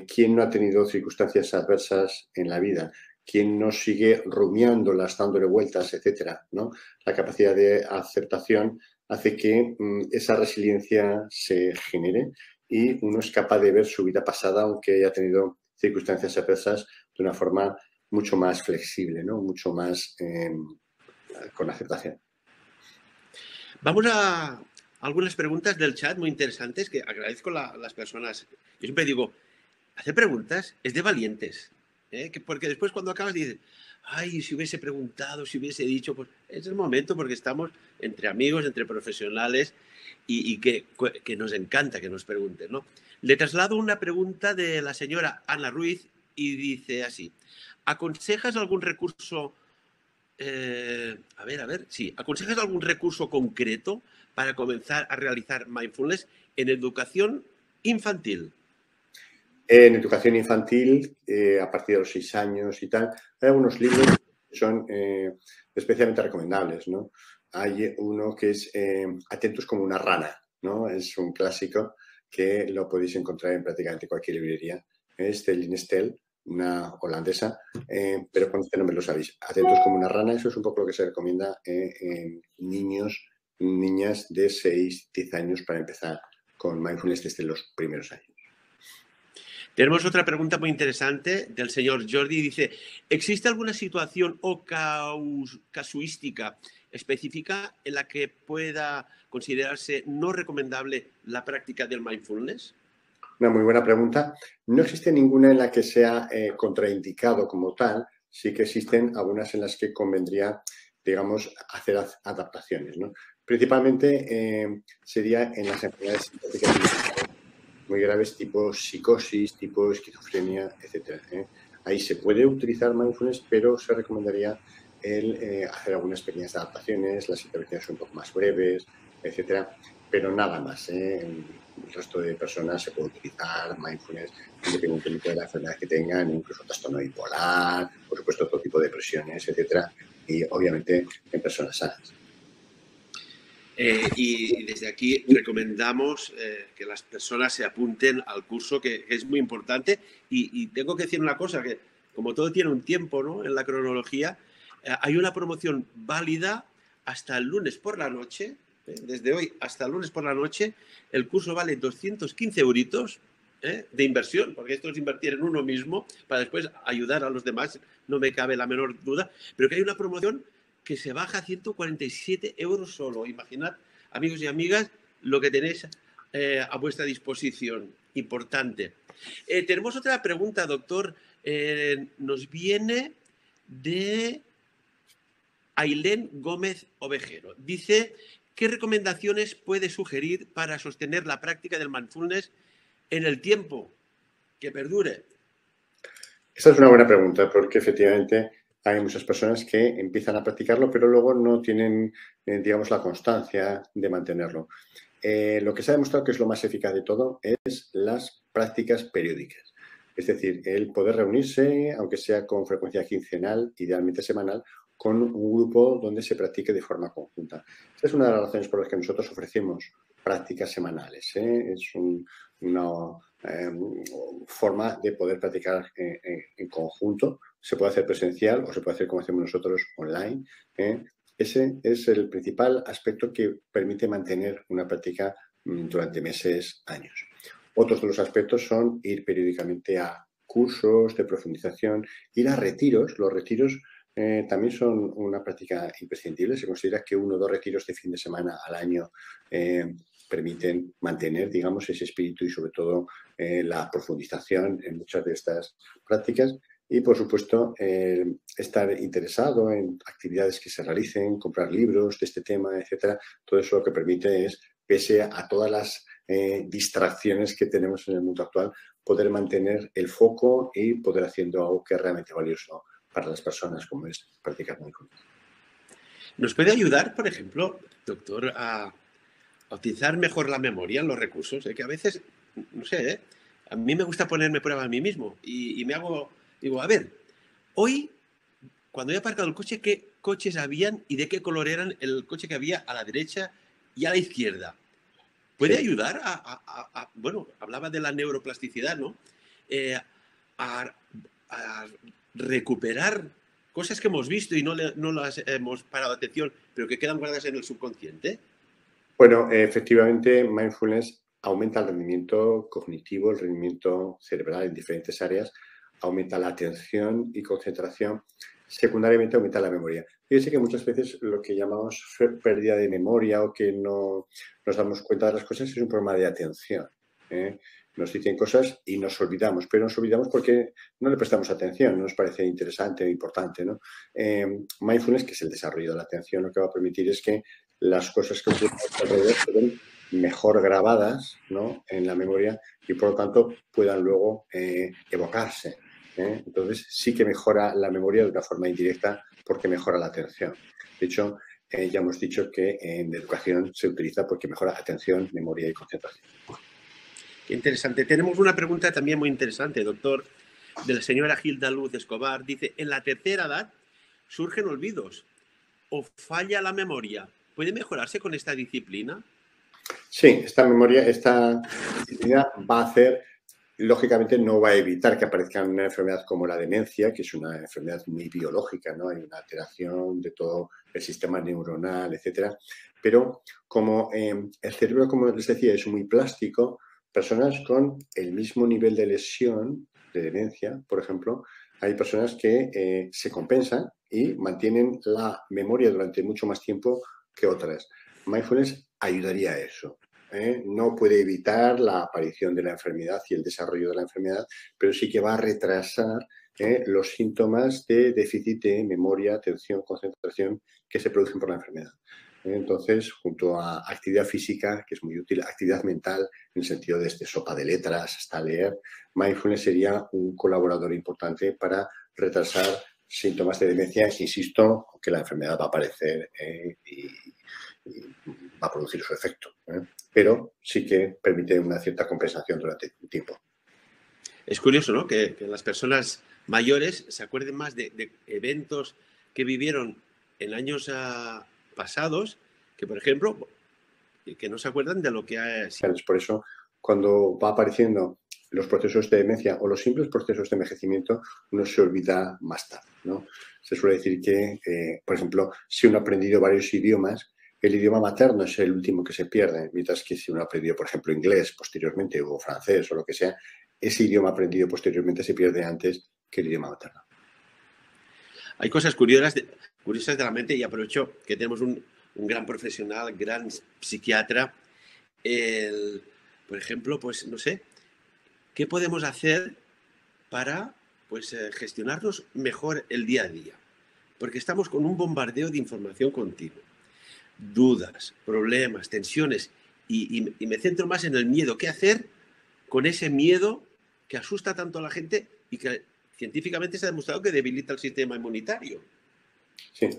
¿quién no ha tenido circunstancias adversas en la vida? ¿Quién no sigue rumiándolas, dándole vueltas, etcétera, ¿no? La capacidad de aceptación hace que esa resiliencia se genere y uno es capaz de ver su vida pasada, aunque haya tenido circunstancias adversas, de una forma mucho más flexible, ¿no? Mucho más con aceptación.
Vamos a algunas preguntas del chat muy interesantes que agradezco a las personas. Yo siempre digo, hacer preguntas es de valientes, ¿eh? Porque después cuando acabas dices, ay, si hubiese preguntado, si hubiese dicho, pues es el momento porque estamos entre amigos, entre profesionales y que nos encanta que nos pregunten, ¿no? Le traslado una pregunta de la señora Ana Ruiz y dice así, ¿aconsejas algún recurso sí. ¿Aconsejas algún recurso concreto para comenzar a realizar mindfulness en educación infantil?
En educación infantil, a partir de los 6 años y tal, hay algunos libros que son especialmente recomendables, ¿no? Hay uno que es Atentos como una rana, ¿no? Es un clásico que lo podéis encontrar en prácticamente cualquier librería. Es de Lynn Stell, una holandesa, pero con este nombre lo sabéis. Atentos como una rana, eso es un poco lo que se recomienda en niños, niñas de 6, 10 años para empezar con mindfulness desde los primeros años.
Tenemos otra pregunta muy interesante del señor Jordi. Dice, ¿existe alguna situación o casuística específica en la que pueda considerarse no recomendable la práctica del mindfulness?
Una muy buena pregunta. No existe ninguna en la que sea contraindicado como tal. Sí que existen algunas en las que convendría, digamos, hacer adaptaciones, ¿no? Principalmente sería en las enfermedades psiquiátricas muy graves tipo psicosis, tipo esquizofrenia, etcétera. Ahí se puede utilizar mindfulness, pero se recomendaría hacer algunas pequeñas adaptaciones, las intervenciones un poco más breves, etcétera, pero nada más. En el resto de personas se puede utilizar mindfulness independientemente de la enfermedad que tengan, incluso trastorno bipolar, por supuesto, todo tipo de depresiones, etcétera, y obviamente en personas sanas.
Y desde aquí recomendamos que las personas se apunten al curso, que es muy importante. Y tengo que decir una cosa, que como todo tiene un tiempo, ¿no? En la cronología, hay una promoción válida hasta el lunes por la noche. Desde hoy hasta el lunes por la noche, el curso vale 215 euritos de inversión, porque esto es invertir en uno mismo para después ayudar a los demás, no me cabe la menor duda, pero que hay una promoción que se baja a 147 euros solo. Imaginad, amigos y amigas, lo que tenéis a vuestra disposición. Importante. Tenemos otra pregunta, doctor. Nos viene de Ailén Gómez Ovejero. Dice, ¿qué recomendaciones puede sugerir para sostener la práctica del mindfulness en el tiempo que perdure?
Esta es una buena pregunta porque efectivamente hay muchas personas que empiezan a practicarlo, pero luego no tienen, digamos, la constancia de mantenerlo. Lo que se ha demostrado que es lo más eficaz de todo es las prácticas periódicas. Es decir, el poder reunirse, aunque sea con frecuencia quincenal, idealmente semanal, con un grupo donde se practique de forma conjunta. Esta es una de las razones por las que nosotros ofrecemos prácticas semanales. Es una forma de poder practicar en conjunto. Se puede hacer presencial o se puede hacer como hacemos nosotros online. Ese es el principal aspecto que permite mantener una práctica durante meses, años. Otros de los aspectos son ir periódicamente a cursos de profundización, ir a retiros. Los retiros también son una práctica imprescindible. Se considera que 1 o 2 retiros de fin de semana al año permiten mantener, digamos, ese espíritu y sobre todo la profundización en muchas de estas prácticas. Y, por supuesto, estar interesado en actividades que se realicen, comprar libros de este tema, etcétera. Todo eso lo que permite es, pese a todas las distracciones que tenemos en el mundo actual, poder mantener el foco y poder haciendo algo que es realmente valioso para las personas, como es practicar mindfulness.
¿Nos puede ayudar, por ejemplo, doctor, a utilizar mejor la memoria en los recursos? Que a veces, no sé, a mí me gusta ponerme prueba a mí mismo y me digo, a ver, hoy, cuando he aparcado el coche, ¿qué coches habían y de qué color eran el coche que había a la derecha y a la izquierda? ¿Puede
Sí.
ayudar bueno, hablaba de la neuroplasticidad, ¿no? A, a recuperar cosas que hemos visto y no las hemos parado atención, pero que quedan guardadas en el subconsciente?
Bueno, efectivamente, mindfulness aumenta el rendimiento cognitivo, el rendimiento cerebral en diferentes áreas, aumenta la atención y concentración, secundariamente aumenta la memoria. Fíjense que muchas veces lo que llamamos pérdida de memoria o que no nos damos cuenta de las cosas es un problema de atención. Nos dicen cosas y nos olvidamos, pero nos olvidamos porque no le prestamos atención, no nos parece interesante o importante, ¿no? Mindfulness, que es el desarrollo de la atención, lo que va a permitir es que las cosas que ocurren a nuestro alrededor queden mejor grabadas, ¿no?, en la memoria y, por lo tanto, puedan luego evocarse. Entonces, sí que mejora la memoria de una forma indirecta porque mejora la atención. De hecho, ya hemos dicho que en educación se utiliza porque mejora atención, memoria y concentración.
Qué interesante. Tenemos una pregunta también muy interesante, doctor, de la señora Gilda Luz Escobar. Dice, en la tercera edad surgen olvidos o falla la memoria. ¿Puede mejorarse con esta disciplina?
Sí, esta memoria, esta disciplina va a hacer, lógicamente no va a evitar que aparezca una enfermedad como la demencia, que es una enfermedad muy biológica, ¿no? Hay una alteración de todo el sistema neuronal, etcétera. Pero como el cerebro, como les decía, es muy plástico, personas con el mismo nivel de lesión, de demencia, por ejemplo, hay personas que se compensan y mantienen la memoria durante mucho más tiempo que otras. Mindfulness ayudaría a eso. No puede evitar la aparición de la enfermedad y el desarrollo de la enfermedad, pero sí que va a retrasar los síntomas de déficit de memoria, atención, concentración que se producen por la enfermedad. Entonces, junto a actividad física, que es muy útil, actividad mental, en el sentido de sopa de letras hasta leer, mindfulness sería un colaborador importante para retrasar síntomas de demencia, que, insisto, que la enfermedad va a aparecer y va a producir su efecto. Pero sí que permite una cierta compensación durante un tiempo.
Es curioso, ¿no? Que las personas mayores se acuerden más de eventos que vivieron en años pasados que, por ejemplo, que no se acuerdan de lo que ha sido.
Por eso, cuando va apareciendo los procesos de demencia o los simples procesos de envejecimiento, uno se olvida más tarde, ¿no? Se suele decir que, por ejemplo, si uno ha aprendido varios idiomas, el idioma materno es el último que se pierde, mientras que si uno ha aprendido, por ejemplo, inglés posteriormente o francés o lo que sea, ese idioma aprendido posteriormente se pierde antes que el idioma materno.
Hay cosas curiosas de la mente y aprovecho que tenemos un gran profesional, gran psiquiatra. Por ejemplo, pues no sé, ¿qué podemos hacer para gestionarnos mejor el día a día? Porque estamos con un bombardeo de información continua. Dudas, problemas, tensiones y me centro más en el miedo. ¿Qué hacer con ese miedo que asusta tanto a la gente y que científicamente se ha demostrado que debilita el sistema inmunitario?
Sí.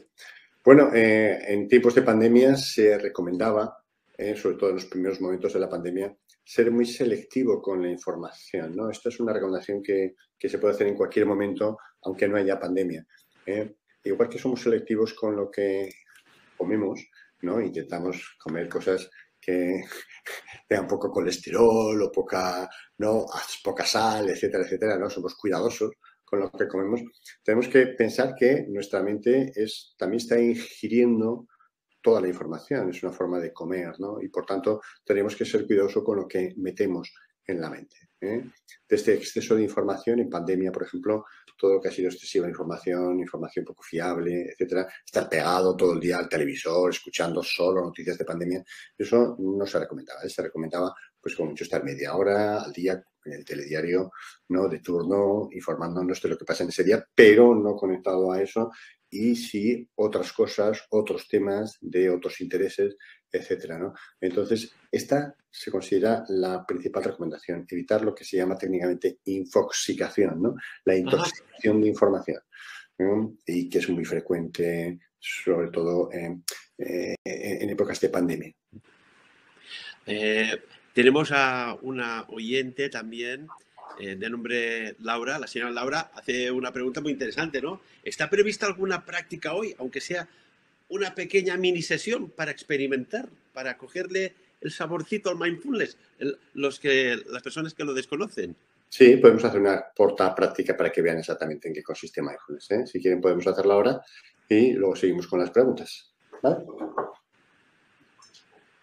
Bueno, en tiempos de pandemia se recomendaba, sobre todo en los primeros momentos de la pandemia, ser muy selectivo con la información, ¿no? Esto es una recomendación que se puede hacer en cualquier momento, aunque no haya pandemia. Igual que somos selectivos con lo que comemos, ¿no? Intentamos comer cosas que tengan poco colesterol o poca, ¿no? Poca sal, etcétera, etcétera, ¿no? Somos cuidadosos con lo que comemos. Tenemos que pensar que nuestra mente también está ingiriendo toda la información, es una forma de comer, ¿no? Y por tanto tenemos que ser cuidadosos con lo que metemos en la mente. De este exceso de información, en pandemia, por ejemplo, todo lo que ha sido excesiva información poco fiable, etcétera, estar pegado todo el día al televisor, escuchando solo noticias de pandemia, eso no se recomendaba. Se recomendaba, pues como mucho, estar media hora al día en el telediario, ¿no? De turno, informándonos de lo que pasa en ese día, pero no conectado a eso, y sí otras cosas, otros temas de otros intereses, etcétera, ¿no? Entonces, esta se considera la principal recomendación, evitar lo que se llama técnicamente infoxicación, ¿no? La intoxicación de información, ¿no? Y que es muy frecuente, sobre todo en épocas de pandemia.
Tenemos a una oyente también de nombre Laura. La señora Laura hace una pregunta muy interesante, ¿no? ¿Está prevista alguna práctica hoy, aunque sea una pequeña mini sesión para experimentar, para cogerle el saborcito al mindfulness, las personas que lo desconocen?
Sí, podemos hacer una corta práctica para que vean exactamente en qué consiste mindfulness, ¿eh? Si quieren podemos hacerla ahora y luego seguimos con las preguntas, ¿vale?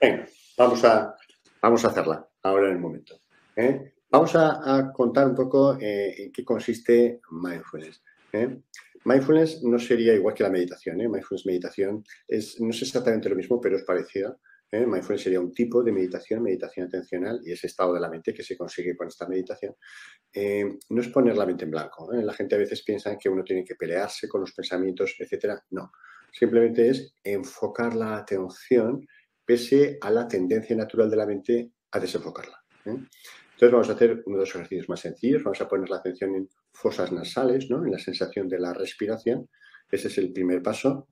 Venga, vamos a hacerla ahora en el momento, ¿eh? Vamos a contar un poco en qué consiste mindfulness, ¿eh? Mindfulness no sería igual que la meditación, ¿eh? Mindfulness meditación no es exactamente lo mismo, pero es parecida. Mindfulness sería un tipo de meditación atencional, y ese estado de la mente que se consigue con esta meditación. No es poner la mente en blanco, ¿eh? La gente a veces piensa que uno tiene que pelearse con los pensamientos, etcétera. No, simplemente es enfocar la atención pese a la tendencia natural de la mente a desenfocarla, ¿eh? Entonces vamos a hacer uno de los ejercicios más sencillos. Vamos a poner la atención en fosas nasales, ¿no? En la sensación de la respiración. Ese es el primer paso.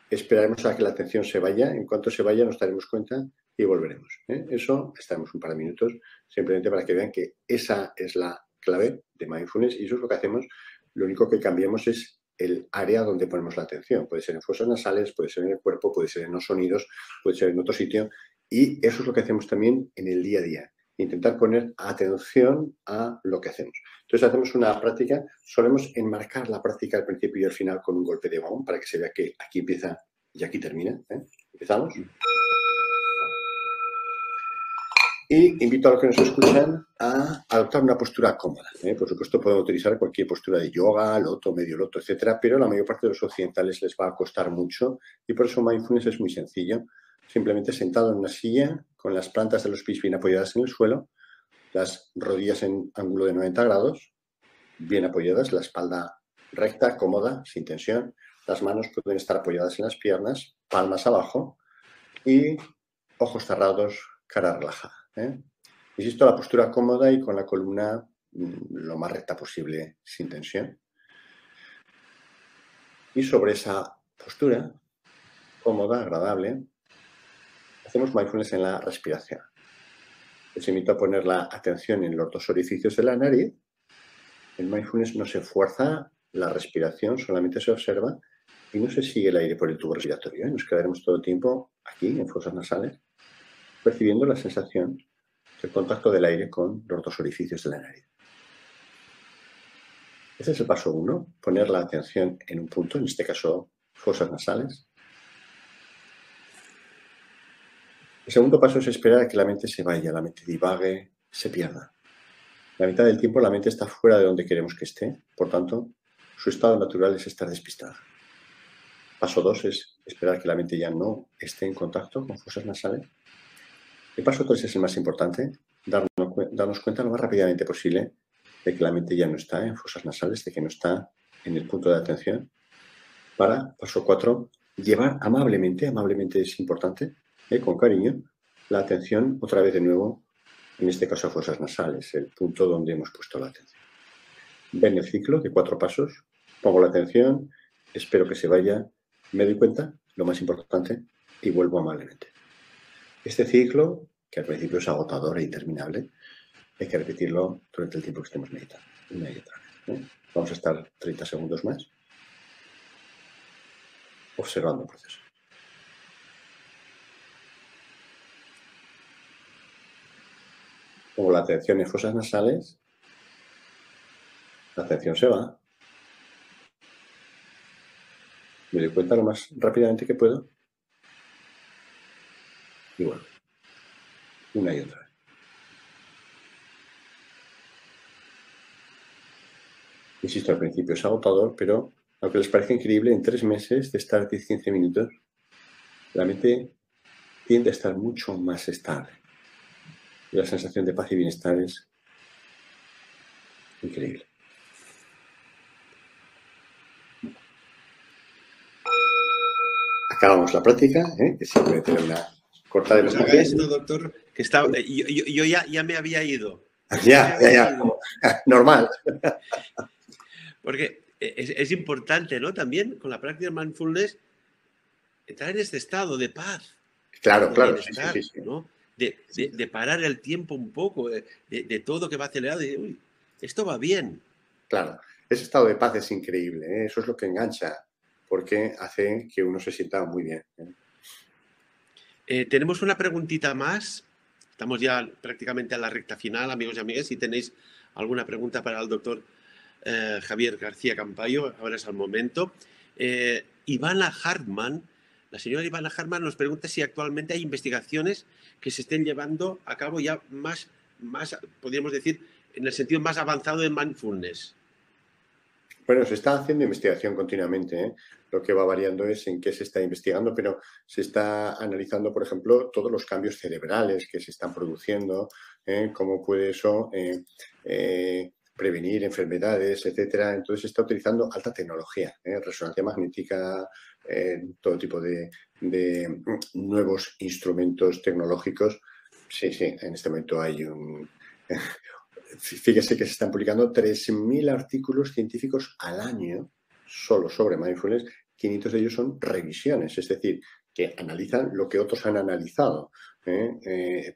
Esperaremos a que la atención se vaya. En cuanto se vaya nos daremos cuenta y volveremos, ¿eh? Eso, estaremos un par de minutos, simplemente para que vean que esa es la clave de mindfulness, y eso es lo que hacemos. Lo único que cambiamos es el área donde ponemos la atención. Puede ser en fosas nasales, puede ser en el cuerpo, puede ser en los sonidos, puede ser en otro sitio, y eso es lo que hacemos también en el día a día. Intentar poner atención a lo que hacemos. Entonces hacemos una práctica, solemos enmarcar la práctica al principio y al final con un golpe de gong para que se vea que aquí empieza y aquí termina, ¿eh? Empezamos. Y invito a los que nos escuchan a adoptar una postura cómoda, ¿eh? Por supuesto, pueden utilizar cualquier postura de yoga, loto, medio loto, etcétera, pero la mayor parte de los occidentales les va a costar mucho, y por eso mindfulness es muy sencillo. Simplemente sentado en una silla, con las plantas de los pies bien apoyadas en el suelo, las rodillas en ángulo de 90 grados, bien apoyadas, la espalda recta, cómoda, sin tensión. Las manos pueden estar apoyadas en las piernas, palmas abajo, y ojos cerrados, cara relajada, ¿eh? Insisto, la postura cómoda y con la columna lo más recta posible, sin tensión. Y sobre esa postura cómoda, agradable, hacemos mindfulness en la respiración. Les invito a poner la atención en los dos orificios de la nariz. En mindfulness no se fuerza la respiración, solamente se observa y no se sigue el aire por el tubo respiratorio, ¿eh? Nos quedaremos todo el tiempo aquí, en fosas nasales, percibiendo la sensación del contacto del aire con los dos orificios de la nariz. Ese es el paso 1, poner la atención en un punto, en este caso fosas nasales. El segundo paso es esperar a que la mente se vaya, la mente divague, se pierda. La mitad del tiempo la mente está fuera de donde queremos que esté, por tanto, su estado natural es estar despistada. Paso 2 es esperar que la mente ya no esté en contacto con fosas nasales. El paso 3 es el más importante, darnos cuenta lo más rápidamente posible de que la mente ya no está en fosas nasales, de que no está en el punto de atención. Paso 4, llevar amablemente es importante, con cariño, la atención otra vez de nuevo, en este caso a fosas nasales, el punto donde hemos puesto la atención. Ven el ciclo de 4 pasos, pongo la atención, espero que se vaya, me doy cuenta, lo más importante, y vuelvo amablemente. Este ciclo, que al principio es agotador e interminable, hay que repetirlo durante el tiempo que estemos meditando, una y otra vez. Vamos a estar 30 segundos más observando el proceso. Pongo la atención en fosas nasales, la atención se va, me doy cuenta lo más rápidamente que puedo y bueno, una y otra vez. Insisto, al principio es agotador, pero aunque les parezca increíble, en 3 meses de estar 10-15 minutos, la mente tiende a estar mucho más estable. Y la sensación de paz y bienestar es increíble. Acabamos la práctica, que siempre tiene una corta de los
haga esto, doctor, que está, yo ya me había ido.
Ya. Normal.
Porque es importante, ¿no? También con la práctica de mindfulness, entrar en este estado de paz.
Claro,
Sí. ¿No? De parar el tiempo un poco, de todo que va acelerado, y uy, esto va bien.
Claro, ese estado de paz es increíble, ¿eh? Eso es lo que engancha, porque hace que uno se sienta muy bien.
Tenemos una preguntita más. Estamos ya prácticamente a la recta final, amigos y amigas. Si tenéis alguna pregunta para el doctor Javier García Campayo, ahora es el momento. Ivana Hartman, la señora Ivana Hartman nos pregunta si actualmente hay investigaciones que se estén llevando a cabo ya más podríamos decir, en el sentido más avanzado de mindfulness.
Bueno, se está haciendo investigación continuamente, ¿eh? Lo que va variando es en qué se está investigando, pero se está analizando, por ejemplo, todos los cambios cerebrales que se están produciendo, cómo puede eso prevenir enfermedades, etcétera. Entonces se está utilizando alta tecnología, resonancia magnética, todo tipo de nuevos instrumentos tecnológicos. Sí, en este momento hay un... Fíjese que se están publicando 3.000 artículos científicos al año solo sobre mindfulness, 500 de ellos son revisiones, es decir, que analizan lo que otros han analizado.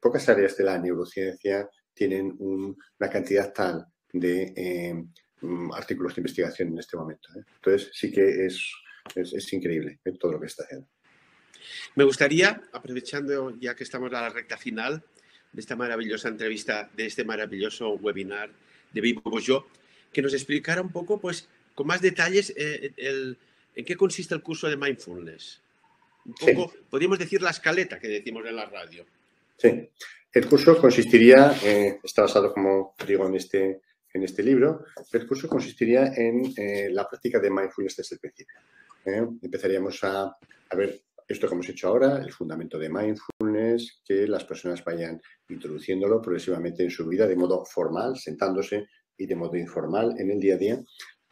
Pocas áreas de la neurociencia tienen una cantidad tal de artículos de investigación en este momento. Entonces, sí que es increíble todo lo que está haciendo.
Me gustaría, aprovechando ya que estamos a la recta final de esta maravillosa entrevista, de este maravilloso webinar de Vivo Yo, que nos explicara un poco, pues, con más detalles, en qué consiste el curso de mindfulness. Un poco, sí. Podríamos decir la escaleta que decimos en la radio.
Sí, el curso consistiría, está basado, como digo, en este libro, el curso consistiría en la práctica de mindfulness desde el principio. Empezaríamos a ver esto que hemos hecho ahora, el fundamento de mindfulness, que las personas vayan introduciéndolo progresivamente en su vida de modo formal, sentándose, y de modo informal en el día a día.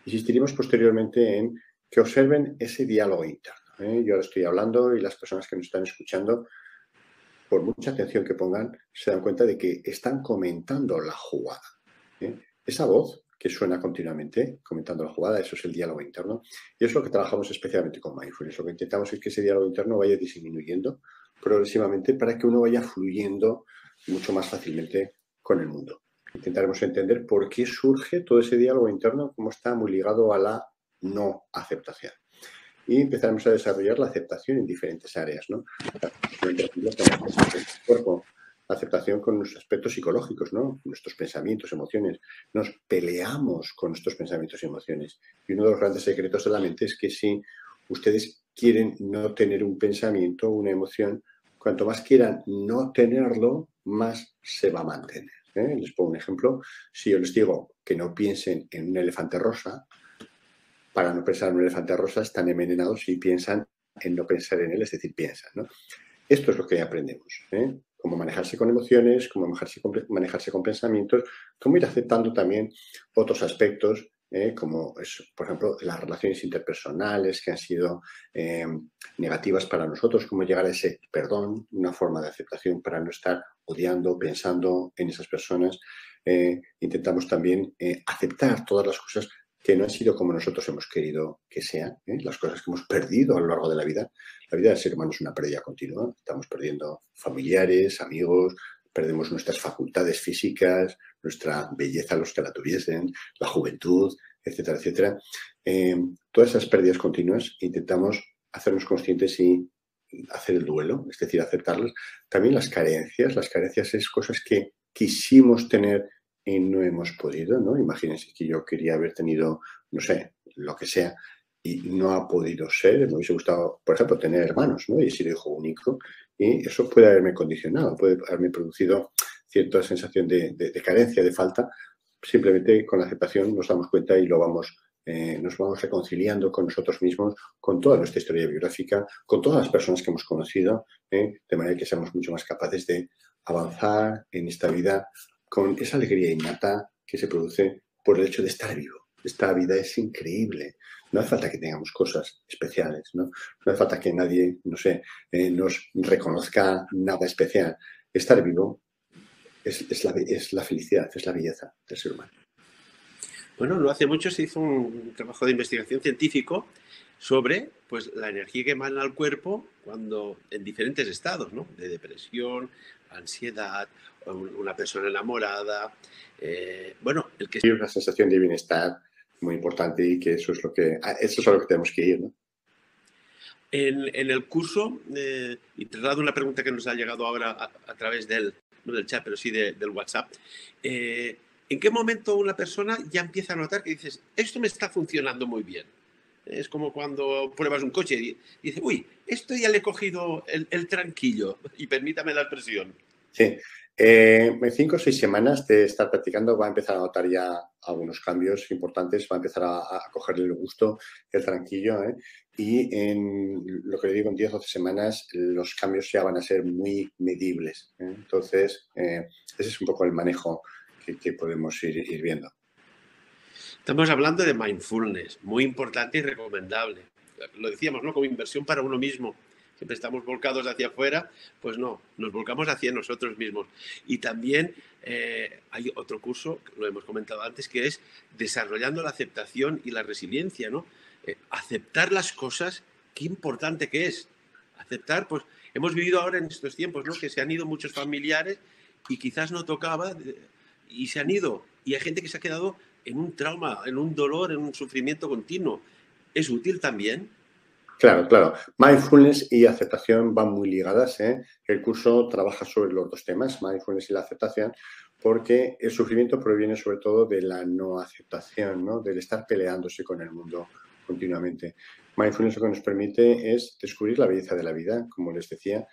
Insistiríamos posteriormente en que observen ese diálogo interno. Yo ahora estoy hablando y las personas que nos están escuchando, por mucha atención que pongan, se dan cuenta de que están comentando la jugada. Esa voz que suena continuamente, comentando la jugada, eso es el diálogo interno. Y es lo que trabajamos especialmente con mindfulness. Lo que intentamos es que ese diálogo interno vaya disminuyendo progresivamente para que uno vaya fluyendo mucho más fácilmente con el mundo. Intentaremos entender por qué surge todo ese diálogo interno, cómo está muy ligado a la no aceptación. Y empezaremos a desarrollar la aceptación en diferentes áreas, ¿no? El cuerpo, la aceptación con nuestros aspectos psicológicos, ¿no? Nuestros pensamientos, emociones. Nos peleamos con nuestros pensamientos y emociones. Y uno de los grandes secretos de la mente es que si ustedes quieren no tener un pensamiento, una emoción, cuanto más quieran no tenerlo, más se va a mantener. Les pongo un ejemplo. Si yo les digo que no piensen en un elefante rosa, para no pensar en un elefante rosa están envenenados y piensan en no pensar en él, es decir, piensan, ¿no? Esto es lo que aprendemos, cómo manejarse con emociones, cómo manejarse con pensamientos, cómo ir aceptando también otros aspectos, como es, por ejemplo, las relaciones interpersonales que han sido negativas para nosotros, cómo llegar a ese perdón, una forma de aceptación para no estar odiando, pensando en esas personas. Intentamos también aceptar todas las cosas que no han sido como nosotros hemos querido que sean, las cosas que hemos perdido a lo largo de la vida. La vida del ser humano es una pérdida continua. Estamos perdiendo familiares, amigos, perdemos nuestras facultades físicas, nuestra belleza, los que la tuviesen, la juventud, etcétera, etcétera. Todas esas pérdidas continuas intentamos hacernos conscientes y hacer el duelo, es decir, aceptarlas. También las carencias es cosas que quisimos tener y no hemos podido, ¿no? Imagínense que yo quería haber tenido, no sé, lo que sea, y no ha podido ser. Me hubiese gustado, por ejemplo, tener hermanos, ¿no? Y ser hijo único. Y eso puede haberme condicionado, puede haberme producido cierta sensación de carencia, de falta. Simplemente con la aceptación nos damos cuenta y nos vamos reconciliando con nosotros mismos, con toda nuestra historia biográfica, con todas las personas que hemos conocido, de manera que seamos mucho más capaces de avanzar en esta vida con esa alegría innata que se produce por el hecho de estar vivo. Esta vida es increíble. No hace falta que tengamos cosas especiales, ¿no? No hace falta que nadie, no sé, nos reconozca nada especial. Estar vivo es la felicidad, es la belleza del ser humano.
Bueno, no hace mucho se hizo un trabajo de investigación científico sobre pues, la energía que emana al cuerpo cuando en diferentes estados, ¿no? De depresión, ansiedad, una persona enamorada. Bueno, el que...
Y una sensación de bienestar muy importante y que eso es a lo que tenemos que ir, ¿no?
En el curso, y trasladando una pregunta que nos ha llegado ahora a través no del chat, pero sí del WhatsApp, ¿en qué momento una persona ya empieza a notar que dices, esto me está funcionando muy bien? Es como cuando pruebas un coche y dices, uy, esto ya le he cogido el tranquillo, y permítame la expresión.
Sí. En 5 o 6 semanas de estar practicando va a empezar a notar ya algunos cambios importantes, va a empezar a cogerle el gusto, el tranquillo, ¿eh? Y en lo que le digo, en 10 o 12 semanas los cambios ya van a ser muy medibles, ¿eh? Entonces, ese es un poco el manejo que podemos ir viendo.
Estamos hablando de mindfulness, muy importante y recomendable. Lo decíamos, ¿no? Como inversión para uno mismo. Siempre estamos volcados hacia afuera, pues no, nos volcamos hacia nosotros mismos. Y también hay otro curso, lo hemos comentado antes, que es desarrollando la aceptación y la resiliencia, ¿no? Aceptar las cosas, qué importante que es. Aceptar, pues hemos vivido ahora en estos tiempos, ¿no? Que se han ido muchos familiares y quizás no tocaba y se han ido. Y hay gente que se ha quedado en un trauma, en un dolor, en un sufrimiento continuo. ¿Es útil también?
Claro, claro. Mindfulness y aceptación van muy ligadas, ¿eh? El curso trabaja sobre los dos temas, mindfulness y la aceptación, porque el sufrimiento proviene sobre todo de la no aceptación, ¿no? Del estar peleándose con el mundo continuamente. Mindfulness lo que nos permite es descubrir la belleza de la vida, como les decía,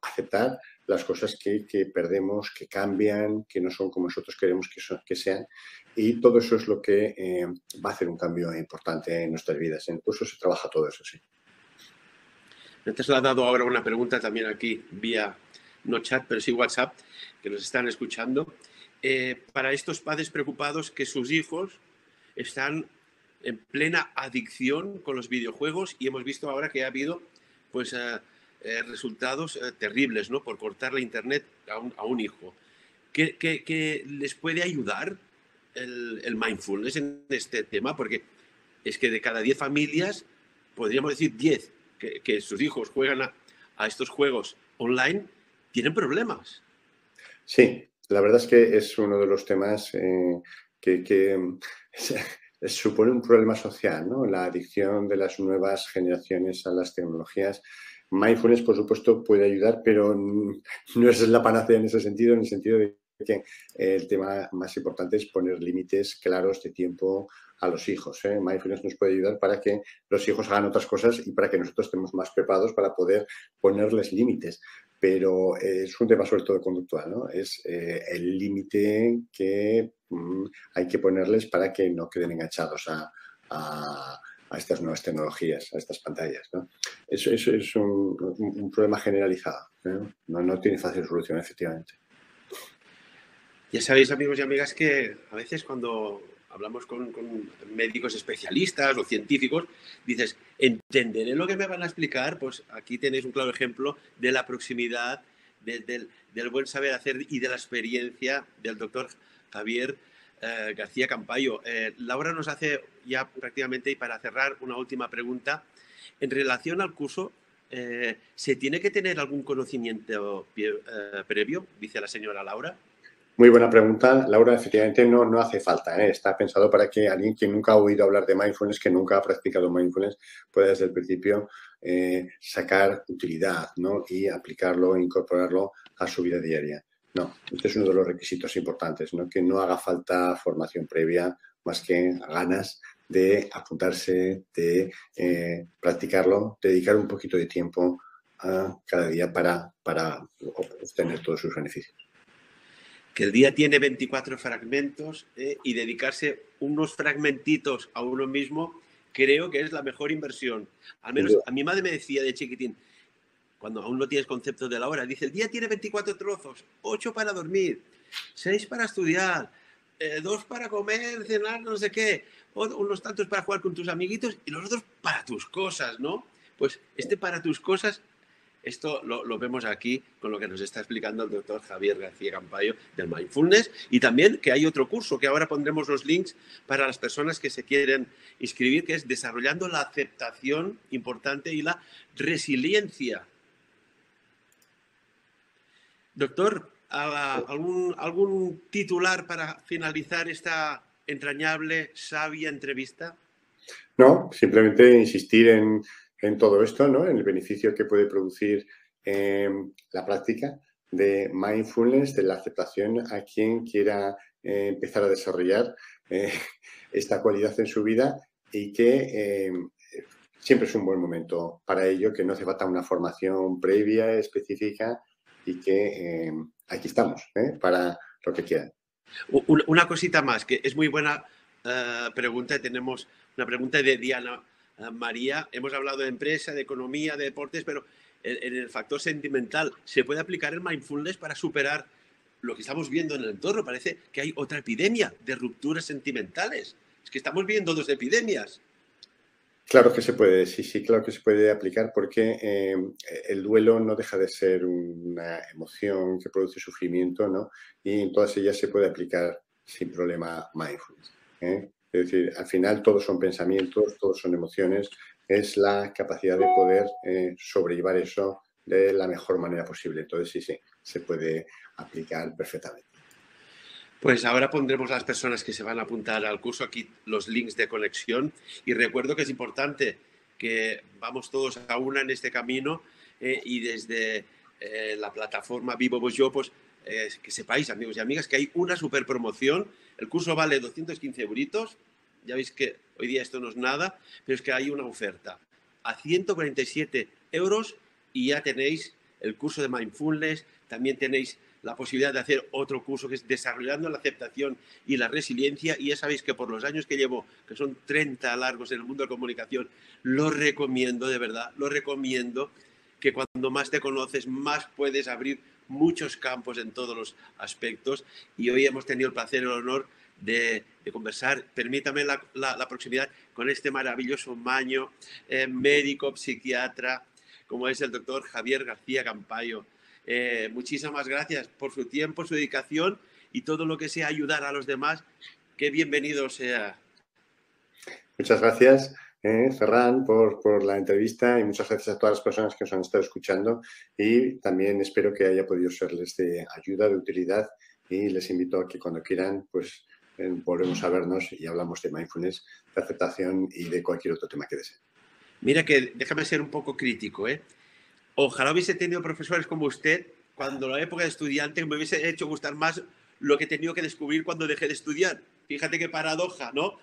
aceptar las cosas que perdemos, que cambian, que no son como nosotros queremos que sean. Y todo eso es lo que va a hacer un cambio importante en nuestras vidas. En el curso se trabaja todo eso, sí.
Me has trasladado ahora una pregunta también aquí, vía no chat, pero sí WhatsApp, que nos están escuchando. Para estos padres preocupados que sus hijos están en plena adicción con los videojuegos y hemos visto ahora que ha habido pues, resultados terribles, ¿no? Por cortar la internet a un hijo. ¿Qué les puede ayudar el mindfulness en este tema? Porque es que de cada 10 familias, podríamos decir 10 que sus hijos juegan a estos juegos online, tienen problemas.
Sí, la verdad es que es uno de los temas que supone un problema social, ¿no? La adicción de las nuevas generaciones a las tecnologías. Mindfulness, por supuesto, puede ayudar, pero no es la panacea en ese sentido, en el sentido de que el tema más importante es poner límites claros de tiempo a los hijos, ¿eh? Mindfulness nos puede ayudar para que los hijos hagan otras cosas y para que nosotros estemos más preparados para poder ponerles límites. Pero es un tema sobre todo conductual, ¿no? Es el límite que hay que ponerles para que no queden enganchados a estas nuevas tecnologías, a estas pantallas, ¿no? Eso es un problema generalizado, ¿no? No tiene fácil solución, efectivamente.
Ya sabéis, amigos y amigas, que a veces cuando hablamos con médicos especialistas o científicos, dices, ¿entenderé lo que me van a explicar? Pues aquí tenéis un claro ejemplo de la proximidad, del buen saber hacer y de la experiencia del doctor Javier García Campayo. Laura nos hace ya prácticamente, y para cerrar, una última pregunta. En relación al curso, ¿se tiene que tener algún conocimiento previo? Dice la señora Laura.
Muy buena pregunta, Laura. Efectivamente, no hace falta, ¿eh? Está pensado para que alguien que nunca ha oído hablar de mindfulness, que nunca ha practicado mindfulness, pueda desde el principio sacar utilidad, ¿no? Y aplicarlo, incorporarlo a su vida diaria. No, este es uno de los requisitos importantes, ¿no? Que no haga falta formación previa, más que ganas de apuntarse, de practicarlo, dedicar un poquito de tiempo a cada día para obtener todos sus beneficios.
Que el día tiene 24 fragmentos y dedicarse unos fragmentitos a uno mismo, creo que es la mejor inversión. Al menos a mi madre me decía de chiquitín, cuando aún no tienes concepto de la hora, dice, el día tiene 24 trozos, 8 para dormir, 6 para estudiar, 2 para comer, cenar, no sé qué, unos tantos para jugar con tus amiguitos y los otros para tus cosas, ¿no? Pues este para tus cosas, esto lo vemos aquí con lo que nos está explicando el doctor Javier García Campayo del Mindfulness, y también que hay otro curso que ahora pondremos los links para las personas que se quieren inscribir, que es Desarrollando la Aceptación Importante y la Resiliencia. Doctor, ¿algún titular para finalizar esta entrañable, sabia entrevista?
No, simplemente insistir en todo esto, ¿no? En el beneficio que puede producir la práctica de mindfulness, de la aceptación a quien quiera empezar a desarrollar esta cualidad en su vida, y que siempre es un buen momento para ello, que no hace falta una formación previa específica y que aquí estamos para lo que quieran.
Una cosita más, que es muy buena pregunta. Tenemos una pregunta de Diana María. Hemos hablado de empresa, de economía, de deportes, pero en el factor sentimental, ¿se puede aplicar el mindfulness para superar lo que estamos viendo en el entorno? Parece que hay otra epidemia de rupturas sentimentales. Es que estamos viendo dos epidemias.
Claro que se puede, sí, claro que se puede aplicar, porque el duelo no deja de ser una emoción que produce sufrimiento, ¿no? Y en todas ellas se puede aplicar sin problema mindfulness, ¿eh? Es decir, al final todos son pensamientos, todos son emociones, es la capacidad de poder sobrellevar eso de la mejor manera posible. Entonces sí, se puede aplicar perfectamente.
Pues ahora pondremos las personas que se van a apuntar al curso aquí los links de conexión, y recuerdo que es importante que vamos todos a una en este camino y desde la plataforma Vivo Vos Yo, pues que sepáis, amigos y amigas, que hay una super promoción. El curso vale 215 euritos. Ya veis que hoy día esto no es nada, pero es que hay una oferta a 147 euros y ya tenéis el curso de Mindfulness. También tenéis la posibilidad de hacer otro curso que es Desarrollando la Aceptación y la Resiliencia, y ya sabéis que por los años que llevo, que son 30 largos en el mundo de la comunicación, lo recomiendo, de verdad, lo recomiendo, que cuando más te conoces, más puedes abrir muchos campos en todos los aspectos, y hoy hemos tenido el placer y el honor de conversar, permítame la proximidad, con este maravilloso maño, médico, psiquiatra, como es el doctor Javier García Campayo. Muchísimas gracias por su tiempo, su dedicación y todo lo que sea ayudar a los demás. Que bienvenido sea.
Muchas gracias, Ferran, por la entrevista, y muchas gracias a todas las personas que nos han estado escuchando, y también espero que haya podido serles de ayuda, de utilidad, y les invito a que cuando quieran pues volvemos a vernos y hablamos de mindfulness, de aceptación y de cualquier otro tema que deseen.
Mira que déjame ser un poco crítico, ¿eh? Ojalá hubiese tenido profesores como usted cuando en la época de estudiante, me hubiese hecho gustar más lo que he tenido que descubrir cuando dejé de estudiar. Fíjate qué paradoja, ¿no?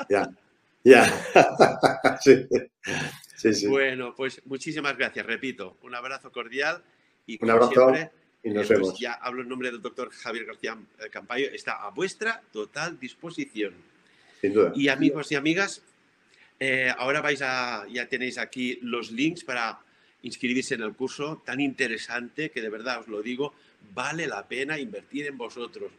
Ya. Sí.
Bueno, pues muchísimas gracias, repito. Un abrazo cordial y
Un
como
abrazo
siempre,
y nos
pues
vemos.
ya hablo en nombre del doctor Javier García Campayo, está a vuestra total disposición.
Sin duda.
Y amigos y amigas, ahora ya tenéis aquí los links para inscribirse en el curso tan interesante que de verdad os lo digo, vale la pena invertir en vosotros.